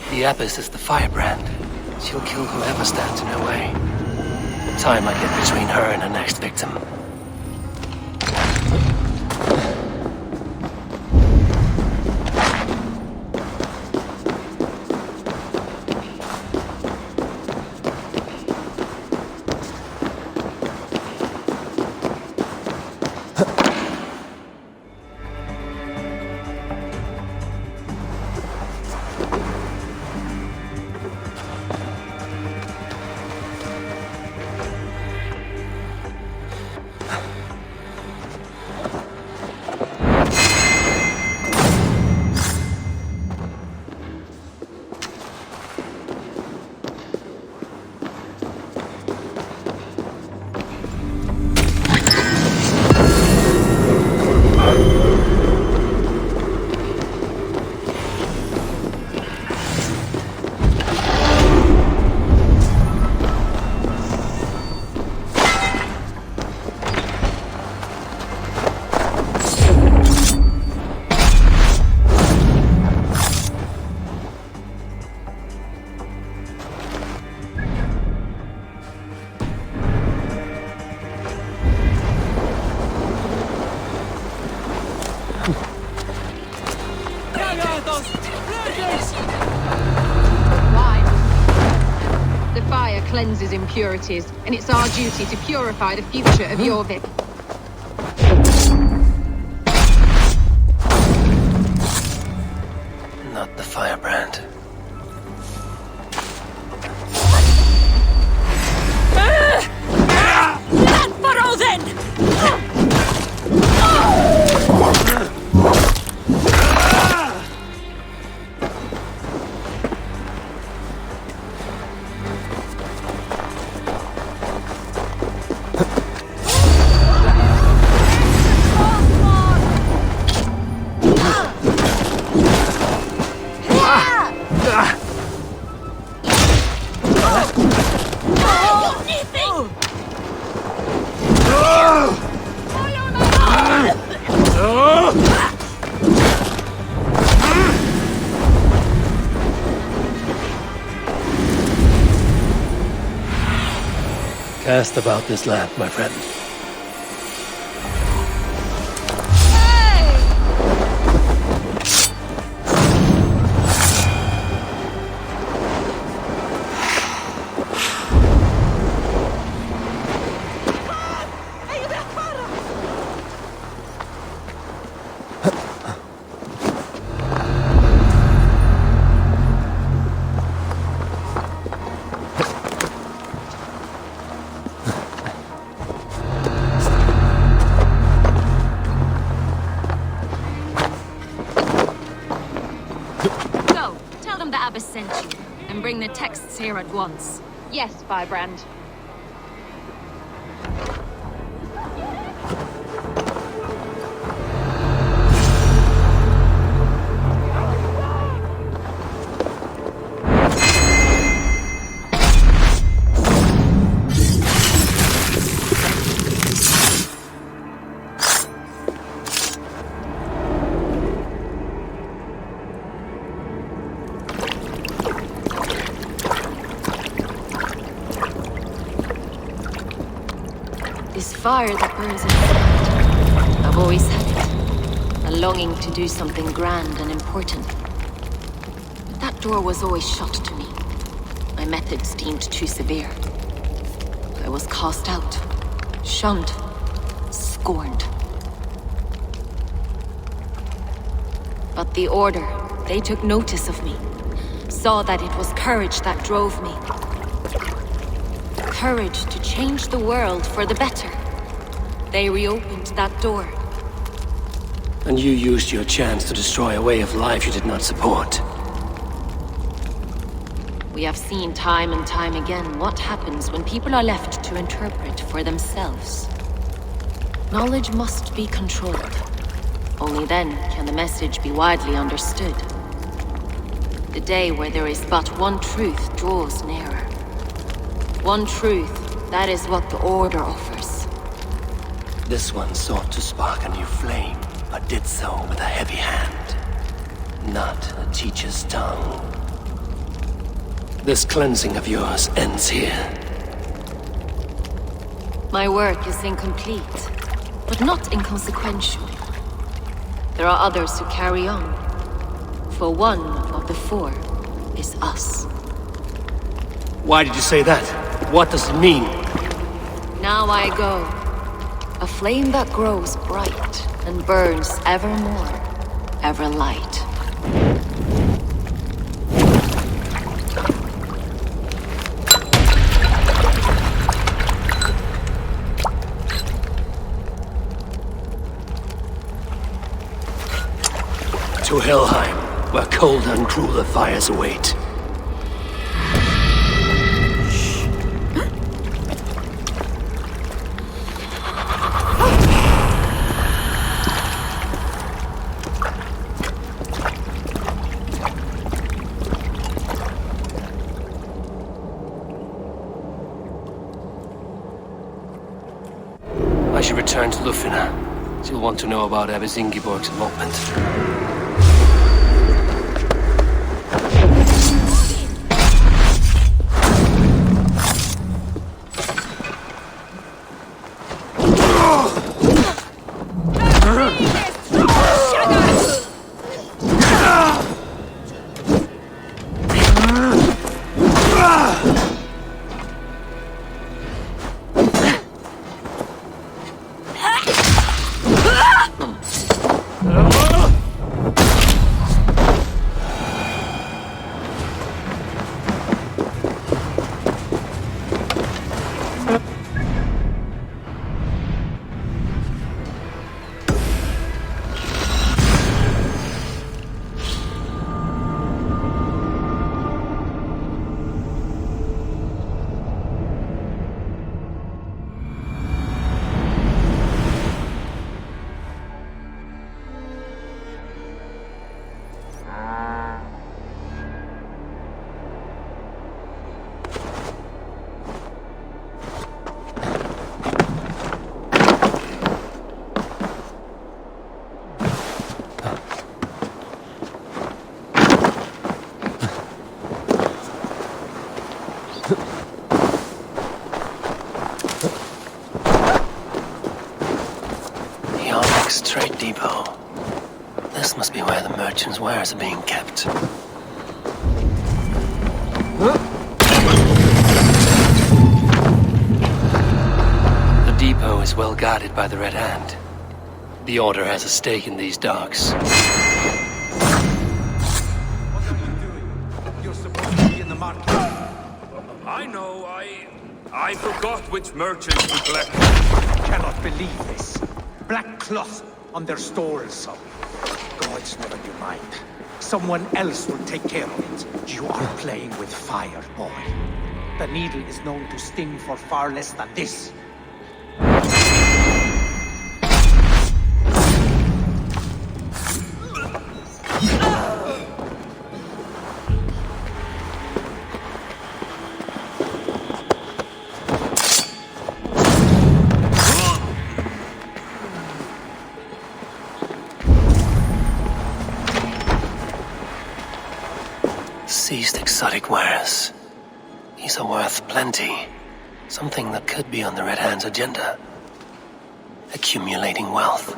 The Abbess is the Firebrand. She'll kill whoever stands in her way. Time might get between her and her next victim. Cleanses impurities, and it's our duty to purify the future of Jorvik. Not the Firebrand. Burrow then! Cast about this land, my friend. Sent you, and bring the texts here at once. Yes, Firebrand. This fire that burns inside, I've always had it. A longing to do something grand and important. But that door was always shut to me. My methods deemed too severe. I was cast out, shunned, scorned. But the Order, They took notice of me. Saw that it was courage that drove me. Courage to change the world for the better. They reopened that door. And you used your chance to destroy a way of life you did not support. We have seen time and time again what happens when people are left to interpret for themselves. Knowledge must be controlled. Only then can the message be widely understood. The day where there is but one truth draws nearer. One truth, that is what the Order offers. This one sought to spark a new flame, but did so with a heavy hand, not a teacher's tongue. This cleansing of yours ends here. My work is incomplete, but not inconsequential. There are others who carry on. For one of the four is us. Why did you say that? What does it mean? Now I go. A flame that grows bright and burns ever more, ever light. To Helheim, where cold and crueler fires await. I should return to Lufina. She'll want to know about Abbess Ingeborg's elopement. Trade depot. This must be where the merchants' wares are being kept. The depot is well guarded by the Red Hand. The Order has a stake in these docks. What are you doing? You're supposed to be in the market. I know, I forgot which merchants to collect. Cannot believe this. Black cloth on their stalls. Gods, never you mind. Someone else will take care of it. You are playing with fire, boy. The needle is known to sting for far less than this. Seized exotic wares. These are worth plenty. Something that could be on the Red Hand's agenda. Accumulating wealth.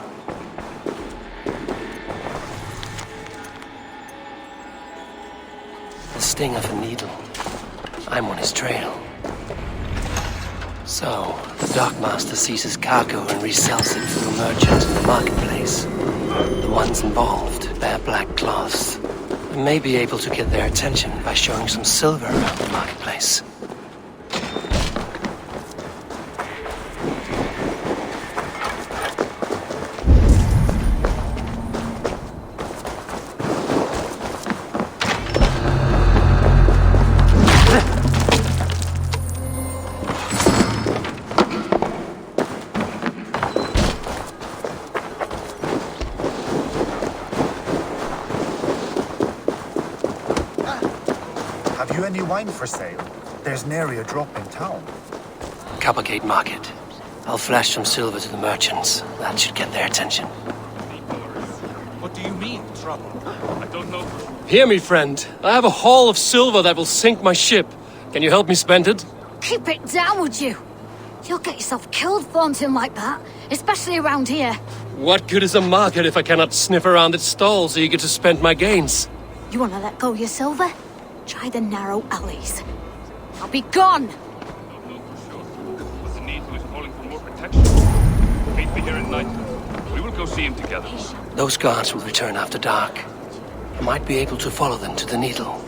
The sting of a needle. I'm on his trail. So, the dockmaster seizes cargo and resells it through merchants in the marketplace. The ones involved bear black cloths. I may be able to get their attention by showing some silver around the marketplace. Have you any wine for sale? There's nary a drop in town. Coppergate Market. I'll flash some silver to the merchants. That should get their attention. What do you mean, trouble? I don't know. Hear me, friend. I have a haul of silver that will sink my ship. Can you help me spend it? Keep it down, would you? You'll get yourself killed flaunting like that, especially around here. What good is a market if I cannot sniff around its stalls eager to spend my gains? You want to let go of your silver? Try the narrow alleys. I'll be gone! What's the need? Who is calling for more protection? Meet me here at night. We will go see him together. Those guards will return after dark. I might be able to follow them to the Needle.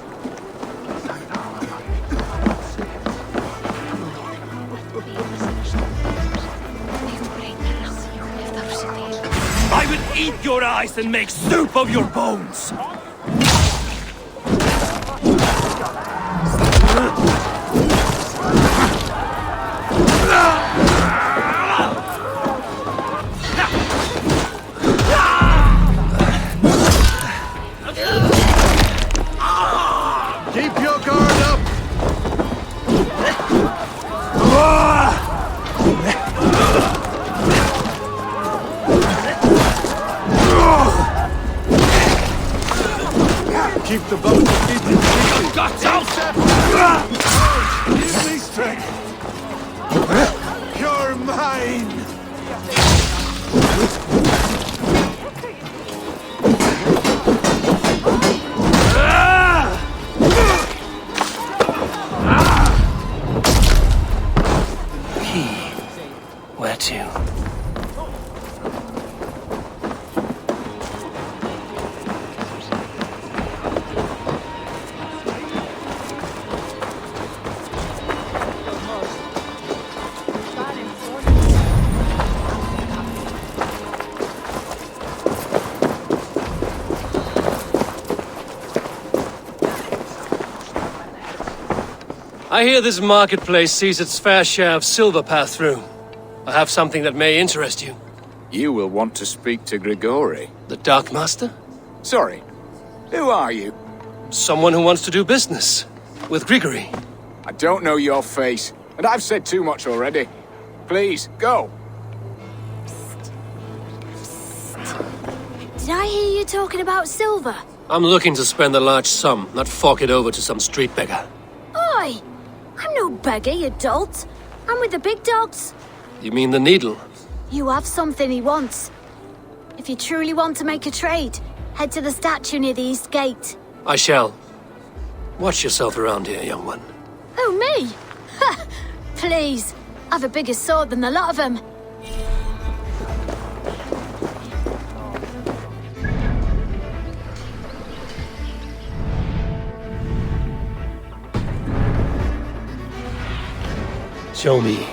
I will eat your eyes and make soup of your bones! Keep your guard up! Keep the boat. Keep it. Got out! Give me strength. You're mine. Where to? I hear this marketplace sees its fair share of silver pass through. I have something that may interest you. You will want to speak to Grigori. The Dark Master? Sorry. Who are you? Someone who wants to do business. With Grigori. I don't know your face, and I've said too much already. Please, go. Did I hear you talking about silver? I'm looking to spend a large sum, not fork it over to some street beggar. Oi! I'm no beggar, you dolt. I'm with the big dogs. You mean the Needle? You have something he wants. If you truly want to make a trade, head to the statue near the East Gate. I shall. Watch yourself around here, young one. Oh, me? Ha! Please. I've a bigger sword than the lot of them. Show me.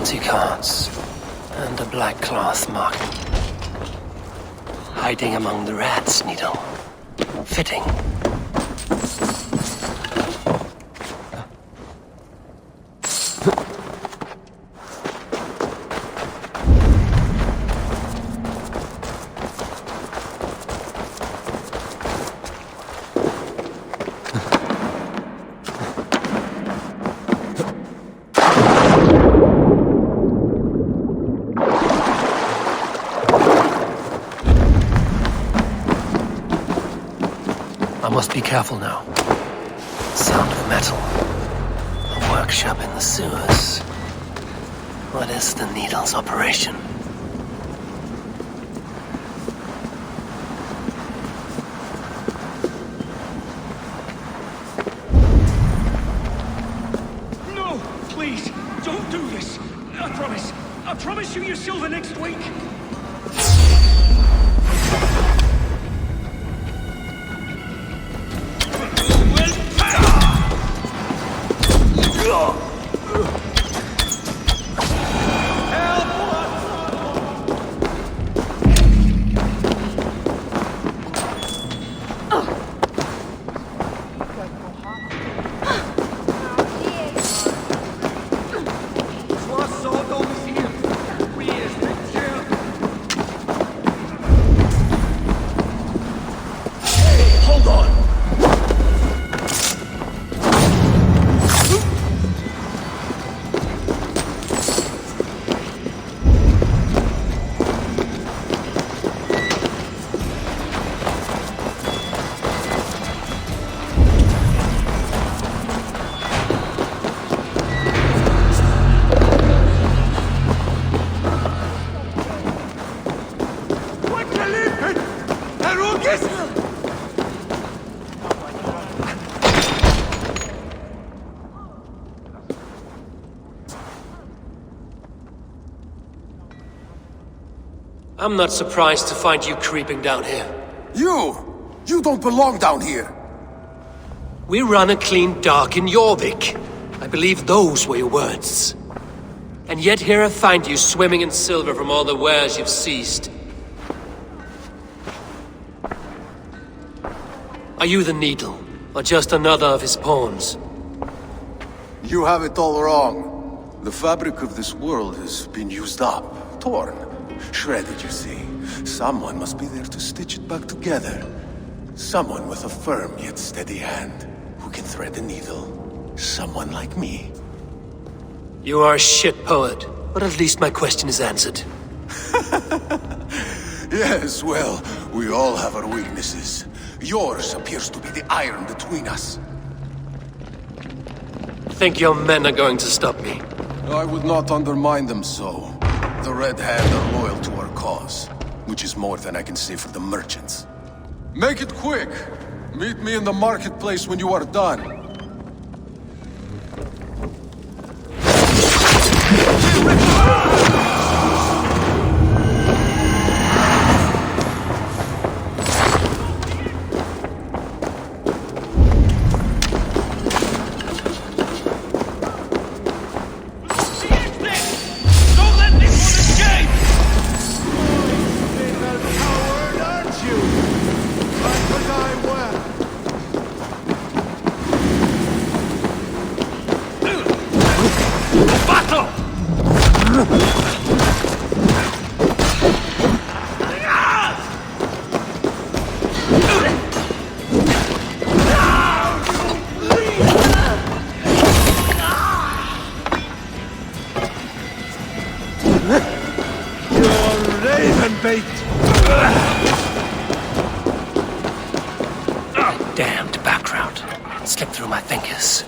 Empty carts. And a black cloth mark. Hiding among the rats, Needle. Fitting. I must be careful now. Sound of metal. A workshop in the sewers. What is the Needle's operation? No! Please! Don't do this! I promise! I promise you your silver next week! I'm not surprised to find you creeping down here. You don't belong down here! We run a clean dock in Jorvik. I believe those were your words. And yet here I find you swimming in silver from all the wares you've seized. Are you the Needle, or just another of his pawns? You have it all wrong. The fabric of this world has been used up, torn, shredded, you see. Someone must be there to stitch it back together. Someone with a firm yet steady hand, who can thread the needle. Someone like me. You are a shit poet, but at least my question is answered. Yes, well, we all have our weaknesses. Yours appears to be the iron between us. Think your men are going to stop me? I would not undermine them so. The Red Hand are loyal to our cause, which is more than I can say for the merchants. Make it quick! Meet me in the marketplace when you are done. Damned background. Slipped through my fingers.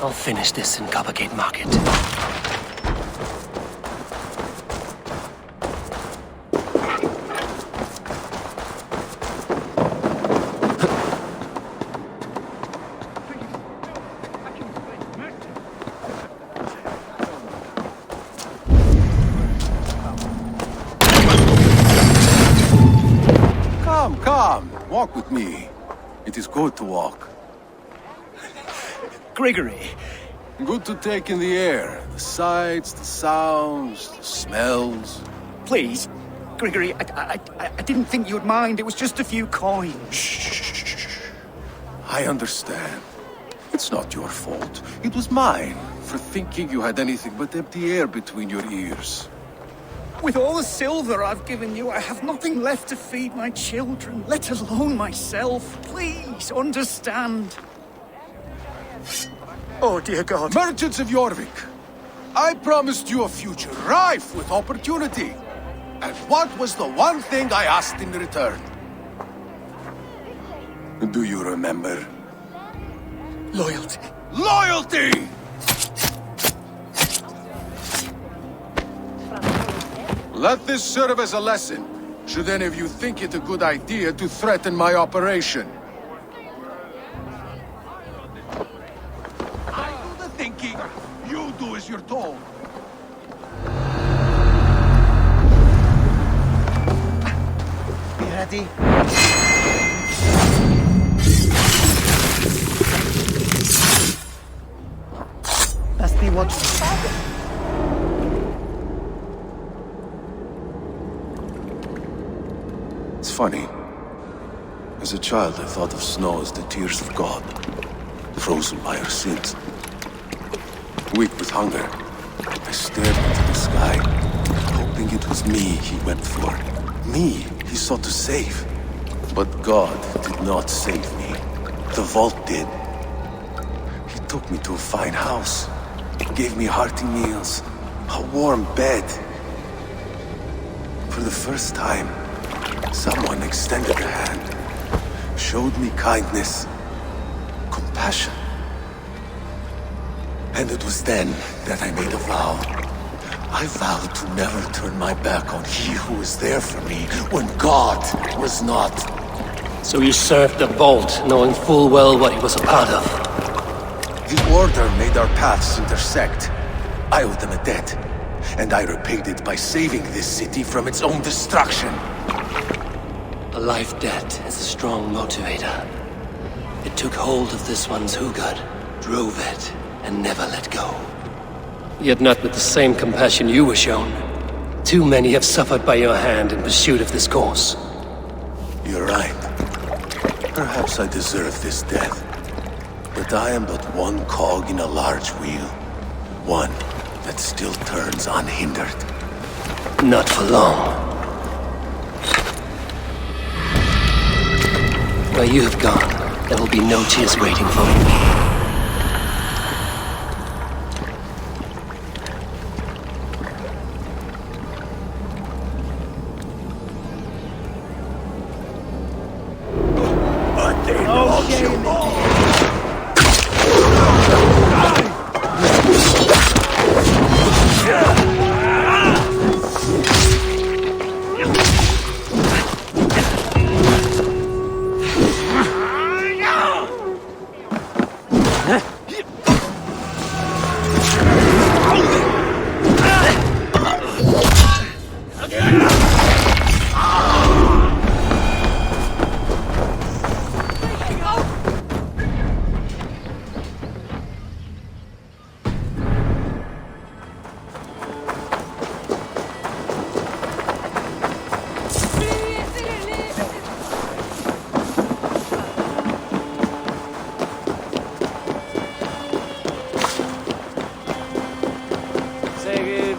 I'll finish this in Coppergate Market. Come, walk with me. It is good to walk. Grigory, Good to take in the air. The sights, the sounds, the smells. Please, Grigory, I didn't think you'd mind. It was just a few coins. Shh. I understand. It's not your fault. It was mine, for thinking you had anything but empty air between your ears. With all the silver I've given you, I have nothing left to feed my children, let alone myself. Please, understand. Oh, dear God. Merchants of Jorvik, I promised you a future rife with opportunity. And what was the one thing I asked in return? Do you remember? Loyalty. Loyalty! Let this serve as a lesson, should any of you think it a good idea to threaten my operation. I do the thinking, you do as you're told. Be ready. Best be watchful. It's funny. As a child, I thought of snow as the tears of God, frozen by our sins. Weak with hunger, I stared into the sky, hoping it was me he wept for. Me he sought to save. But God did not save me. The vault did. He took me to a fine house, gave me hearty meals, a warm bed. For the first time, someone extended a hand, showed me kindness, compassion. And it was then that I made a vow. I vowed to never turn my back on he who was there for me when God was not. So you served the Vault, knowing full well what he was a part of. The Order made our paths intersect. I owed them a debt, and I repaid it by saving this city from its own destruction. A life debt is a strong motivator. It took hold of this one's Hugad, drove it, and never let go. Yet not with the same compassion you were shown. Too many have suffered by your hand in pursuit of this cause. You're right. Perhaps I deserve this death. But I am but one cog in a large wheel. One that still turns unhindered. Not for long. Where you have gone, there will be no tears waiting for you.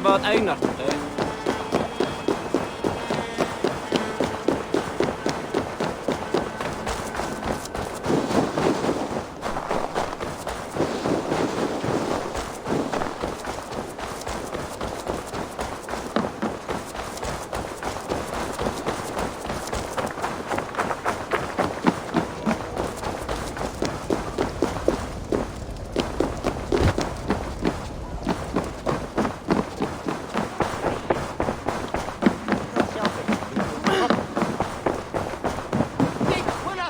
Vad ägnar du dig?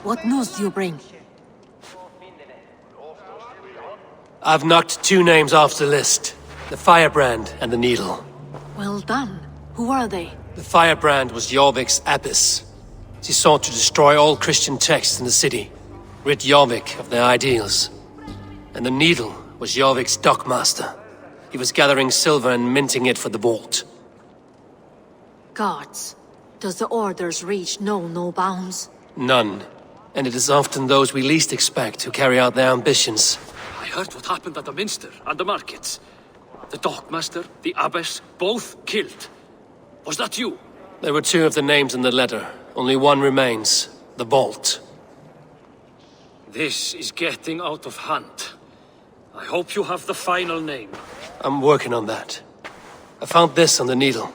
What news do you bring? I've knocked two names off the list. The Firebrand and the Needle. Well done. Who are they? The Firebrand was Jorvik's abbess. She sought to destroy all Christian texts in the city, rid Jorvik of their ideals. And the Needle was Jorvik's dockmaster. He was gathering silver and minting it for the vault. Gods, does the orders reach no bounds? None. And it is often those we least expect who carry out their ambitions. I heard what happened at the Minster and the markets. The dockmaster, the abbess, both killed. Was that you? There were 2 of the names in the letter. Only one remains. The vault. This is getting out of hand. I hope you have the final name. I'm working on that. I found this on the needle.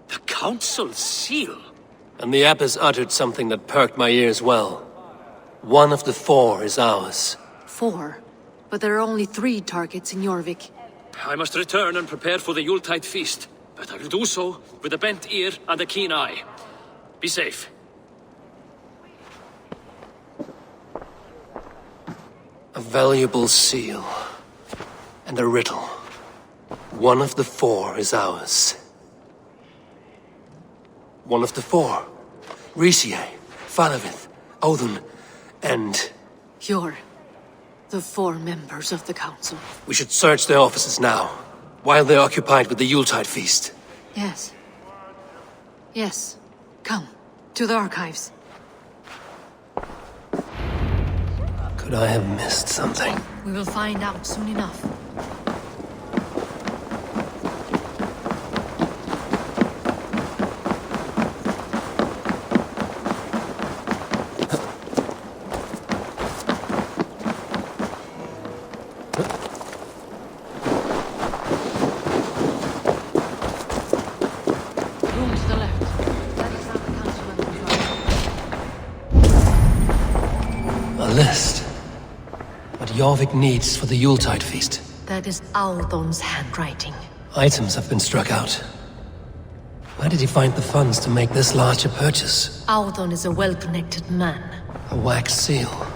The Council's seal? And the abbess uttered something that perked my ears well. One of the 4 is ours. 4? But there are only 3 targets in Jorvik. I must return and prepare for the Yuletide feast. But I will do so with a bent ear and a keen eye. Be safe. A valuable seal. And a riddle. One of the 4 is ours. One of the 4. Risie, Falavith, Odin, and... You're the 4 members of the Council. We should search their offices now, while they're occupied with the Yuletide feast. Yes. Yes. Come, to the archives. Could I have missed something? We will find out soon enough. Jorvik needs for the Yuletide feast. That is Audon's handwriting. Items have been struck out. Where did he find the funds to make this large a purchase? Audon is a well-connected man. A wax seal.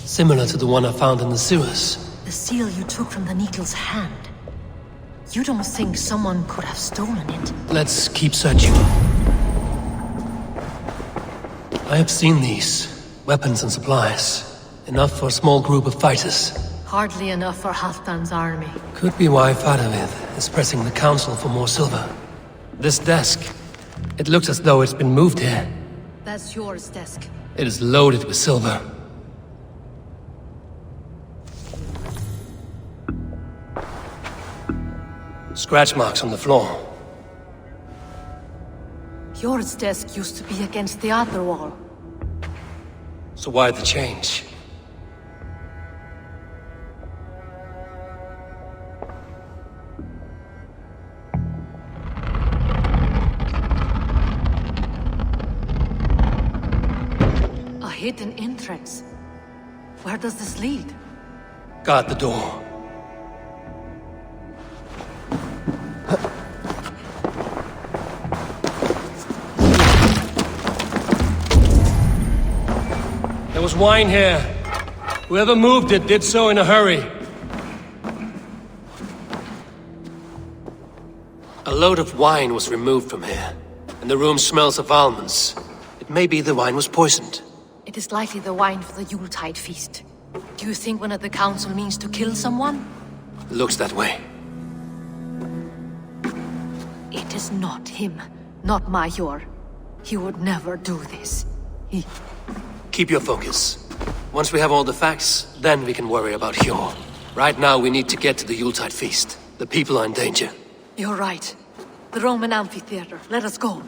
Similar to the one I found in the sewers. The seal you took from the Needle's hand. You don't think someone could have stolen it? Let's keep searching. I have seen these. Weapons and supplies. Enough for a small group of fighters. Hardly enough for Halfdan's army. Could be why Faravith is pressing the council for more silver. This desk. It looks as though it's been moved here. That's yours, desk. It is loaded with silver. Scratch marks on the floor. Yours desk used to be against the other wall. So why the change? A hidden entrance. Where does this lead? Guard the door. There was wine here. Whoever moved it did so in a hurry. A load of wine was removed from here, and the room smells of almonds. It may be the wine was poisoned. It is likely the wine for the Yuletide feast. Do you think one of the council means to kill someone? Looks that way. It is not him, not Major. He would never do this. Keep your focus. Once we have all the facts, then we can worry about Hjor. Right now, we need to get to the Yuletide feast. The people are in danger. You're right. The Roman amphitheater. Let us go.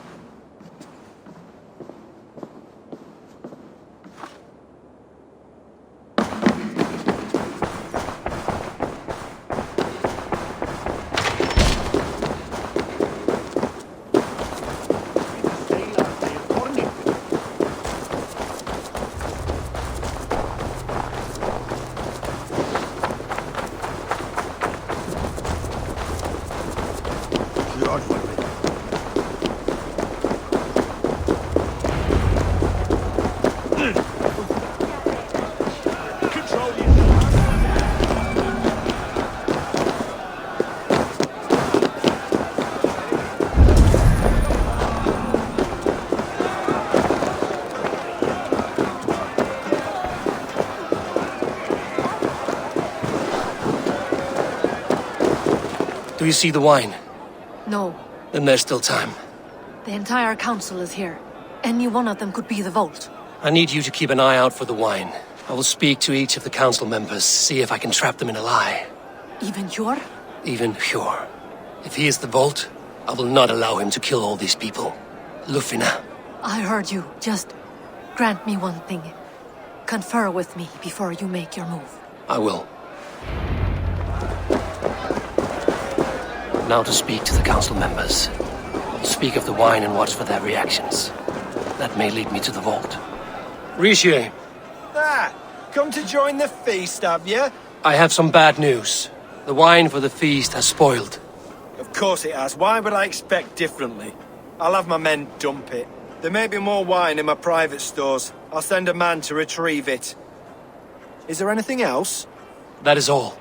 Do you see the wine? No. Then there's still time. The entire council is here. Any one of them could be the vault. I need you to keep an eye out for the wine. I will speak to each of the council members, see if I can trap them in a lie. Even Hjor? Even Hjor. If he is the vault, I will not allow him to kill all these people. Lufina. I heard you. Just grant me one thing. Confer with me before you make your move. I will. Now to speak to the council members. I will speak of the wine and watch for their reactions. That may lead me to the vault. Rishi. Ah, come to join the feast, have you? I have some bad news. The wine for the feast has spoiled. Of course it has. Why would I expect differently? I'll have my men dump it. There may be more wine in my private stores. I'll send a man to retrieve it. Is there anything else? That is all.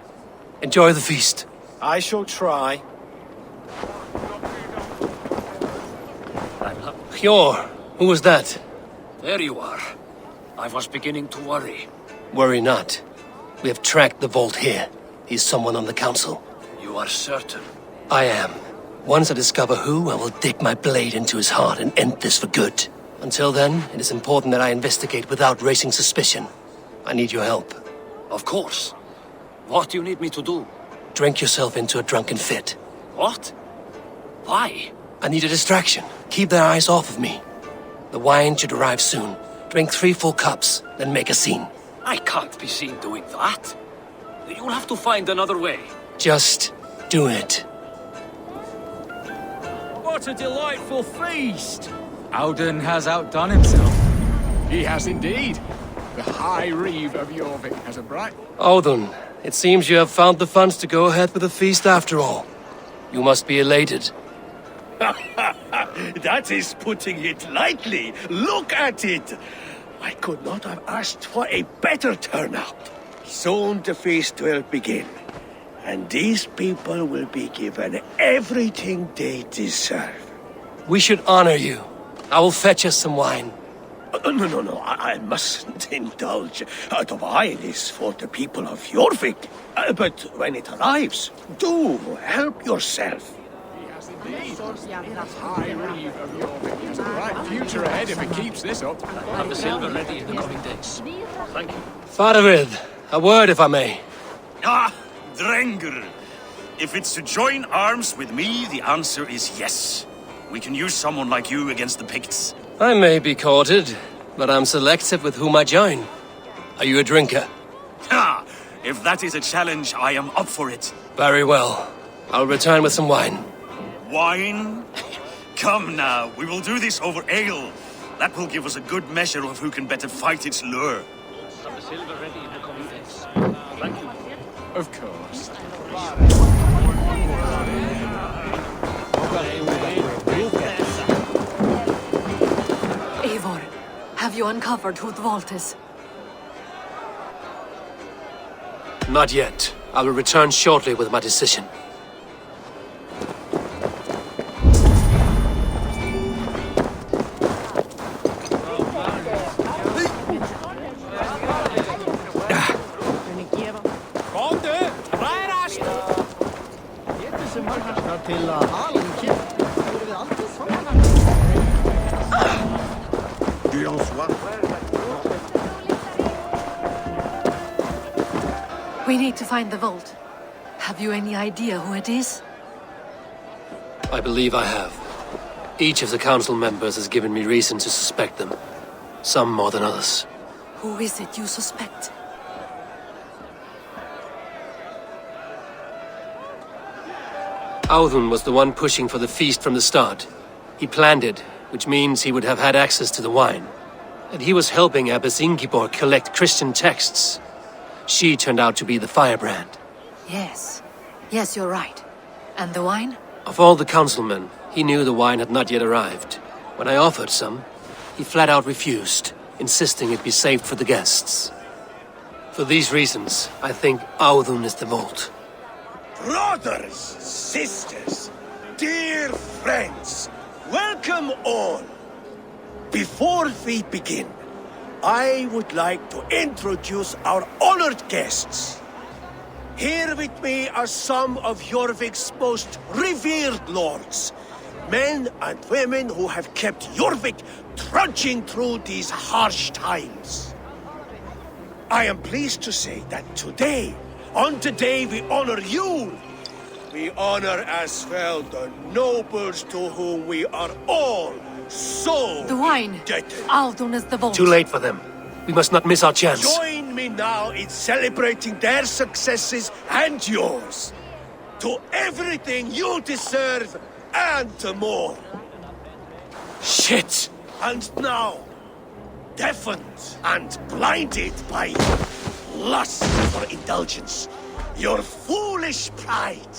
Enjoy the feast. I shall try. Hjor, who was that? There you are. I was beginning to worry. Worry not. We have tracked the vault here. He's someone on the council. You are certain? I am. Once I discover who, I will dig my blade into his heart and end this for good. Until then, it is important that I investigate without raising suspicion. I need your help. Of course. What do you need me to do? Drink yourself into a drunken fit. What? Why? I need a distraction. Keep their eyes off of me. The wine should arrive soon. Drink 3 full cups, then make a scene. I can't be seen doing that. You'll have to find another way. Just do it. What a delightful feast! Auden has outdone himself. He has indeed. The High Reeve of Jorvik has a bright... Auden, it seems you have found the funds to go ahead with the feast after all. You must be elated. That is putting it lightly. Look at it. I could not have asked for a better turnout. Soon the feast will begin. And these people will be given everything they deserve. We should honor you. I will fetch us some wine. No, I mustn't indulge. The wine is for the people of Jorvik. But when it arrives, do help yourself. High Reeve of Jorvik has a bright future ahead if it keeps this up. Have the silver ready in the coming days. Thank you. Faravid, a word if I may. Ah, Drengr. If it's to join arms with me, the answer is yes. We can use someone like you against the Picts. I may be courted, but I'm selective with whom I join. Are you a drinker? Ha! If that is a challenge, I am up for it. Very well. I'll return with some wine. Wine? Come now, we will do this over ale. That will give us a good measure of who can better fight its lure. Have the silver ready in the coming days. Thank you. Of course. Eivor, have you uncovered who the vault is? Not yet. I will return shortly with my decision. We need to find the vault. Have you any idea who it is? I believe I have. Each of the council members has given me reason to suspect them. Some more than others. Who is it you suspect? Audun was the one pushing for the feast from the start. He planned it, which means he would have had access to the wine. And he was helping Abbess Ingibor collect Christian texts. She turned out to be the firebrand. Yes. Yes, you're right. And the wine? Of all the councilmen, he knew the wine had not yet arrived. When I offered some, he flat out refused, insisting it be saved for the guests. For these reasons, I think Audun is the vault. Brothers, sisters, dear friends, welcome all. Before we begin, I would like to introduce our honored guests. Here with me are some of Jorvik's most revered lords. Men and women who have kept Jorvik trudging through these harsh times. I am pleased to say that today, on the day we honor you, we honor as well the nobles to whom we are all so The wine. indebted. Aldon is the vault. Too late for them. We must not miss our chance. Join me now in celebrating their successes and yours. To everything you deserve and more. Shit! And now, deafened and blinded by lust for indulgence, your foolish pride,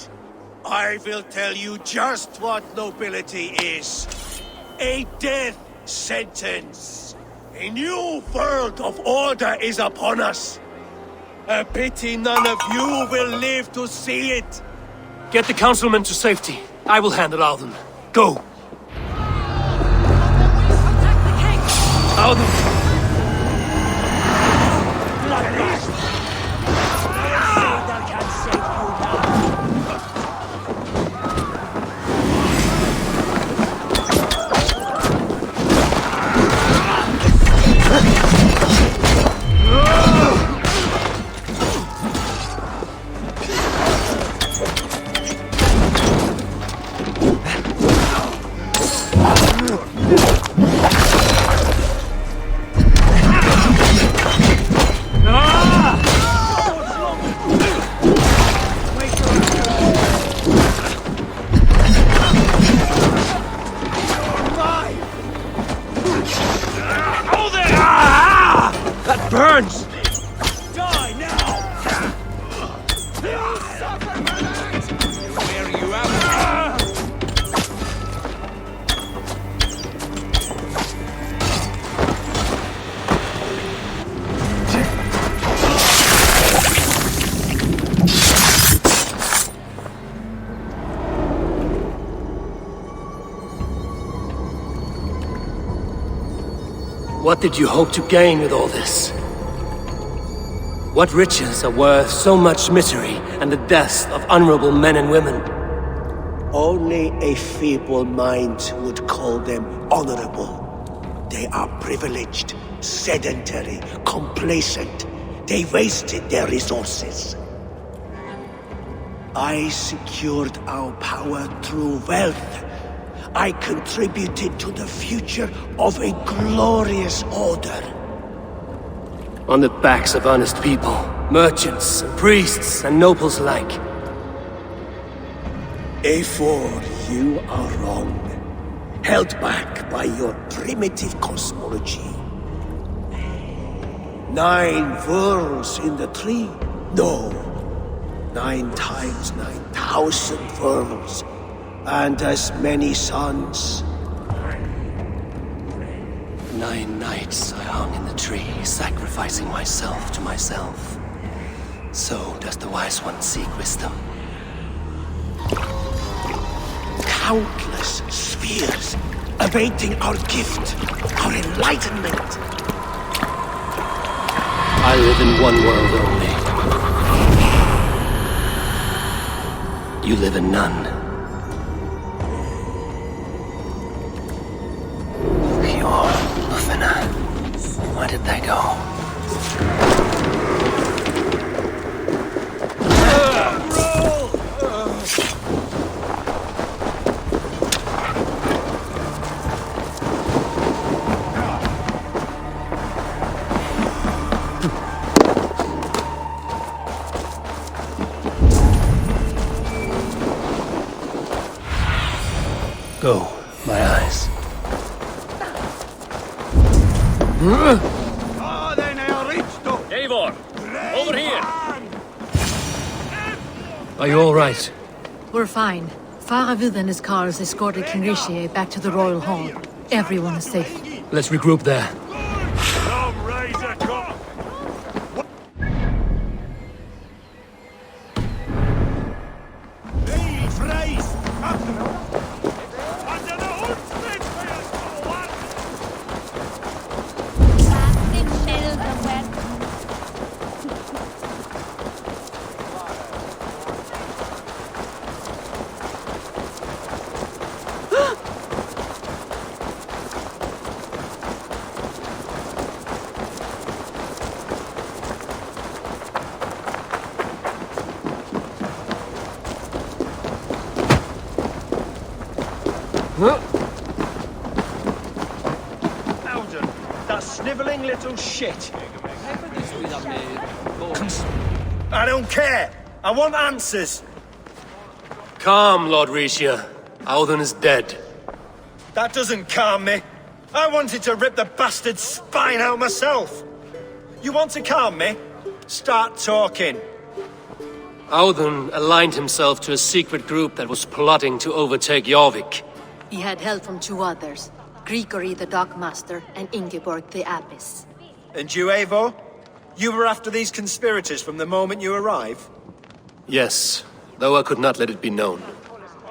I will tell you just what nobility is. A death sentence. A new world of order is upon us. A pity none of you will live to see it. Get the councilmen to safety. I will handle Alden. Go! Alden! Burns! Die now! Where you at? What did you hope to gain with all this? What riches are worth so much misery and the deaths of honorable men and women? Only a feeble mind would call them honorable. They are privileged, sedentary, complacent. They wasted their resources. I secured our power through wealth. I contributed to the future of a glorious order. On the backs of honest people, merchants, and priests, and nobles alike. Eivor, you are wrong. Held back by your primitive cosmology. 9 worlds in the tree? No. 9 times 9,000 worlds. And as many suns. 9 nights I hung in the tree, sacrificing myself to myself. So does the Wise One seek wisdom. Countless spheres, awaiting our gift, our enlightenment. I live in one world only. You live in none. Where did they go? Go, my eyes. Eivor! Over here! Are you all right? We're fine. Faravid and his cars escorted King Rishi back to the Royal Hall. Everyone is safe. Let's regroup there. Alden, that snivelling little shit. I don't care. I want answers. Calm, Lord Rishia. Auden is dead. That doesn't calm me. I wanted to rip the bastard's spine out myself. You want to calm me? Start talking. Auden aligned himself to a secret group that was plotting to overtake Jorvik. He had help from two others, Grigory the Dockmaster and Ingeborg the Abbess. And you, Eivor? You were after these conspirators from the moment you arrived? Yes, though I could not let it be known.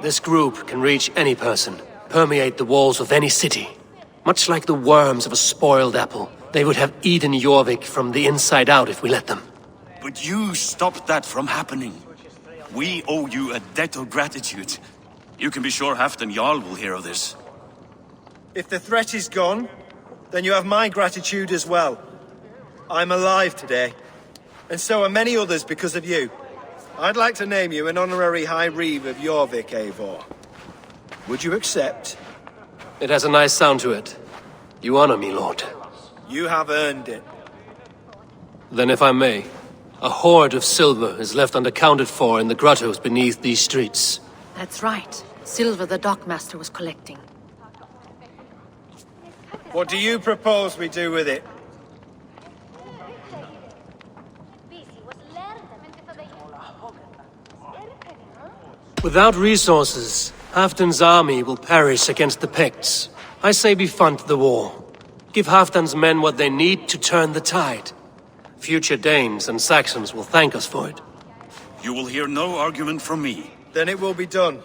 This group can reach any person, permeate the walls of any city. Much like the worms of a spoiled apple, they would have eaten Jorvik from the inside out if we let them. But you stopped that from happening. We owe you a debt of gratitude. You can be sure Halfdan Jarl will hear of this. If the threat is gone, then you have my gratitude as well. I'm alive today, and so are many others because of you. I'd like to name you an honorary High Reeve of Jorvik, Eivor. Would you accept? It has a nice sound to it. You honor me, Lord. You have earned it. Then if I may, a hoard of silver is left unaccounted for in the grottos beneath these streets. That's right. Silver the Dockmaster was collecting. What do you propose we do with it? Without resources, Halfdan's army will perish against the Picts. I say we fund the war. Give Halfdan's men what they need to turn the tide. Future Danes and Saxons will thank us for it. You will hear no argument from me. Then it will be done.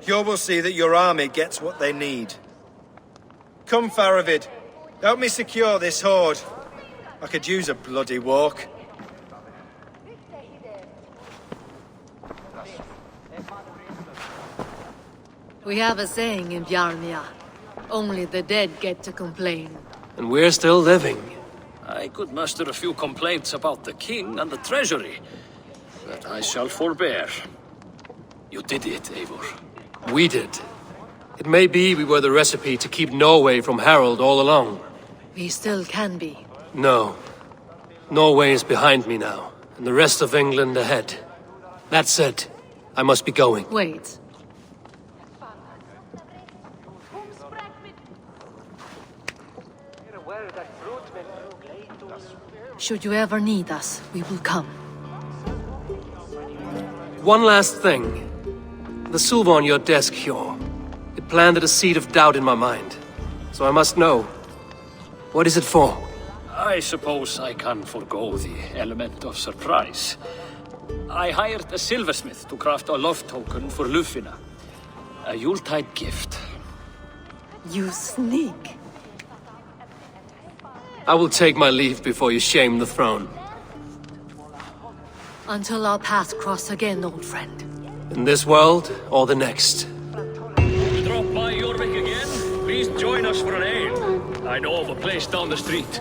You will see that your army gets what they need. Come, Faravid. Help me secure this hoard. I could use a bloody walk. We have a saying in Bjarnia. Only the dead get to complain. And we're still living. I could muster a few complaints about the king and the treasury, but I shall forbear. You did it, Eivor. We did. It may be we were the recipe to keep Norway from Harald all along. We still can be. No. Norway is behind me now, and the rest of England ahead. That said, I must be going. Wait. Should you ever need us, we will come. One last thing. The silver on your desk, Hjor. It planted a seed of doubt in my mind. So I must know. What is it for? I suppose I can forgo the element of surprise. I hired a silversmith to craft a love token for Lufina. A Yuletide gift. You sneak. I will take my leave before you shame the throne. Until our paths cross again, old friend. In this world, or the next. Drop by Jorvik again? Please join us for an ale. I know of a place down the street.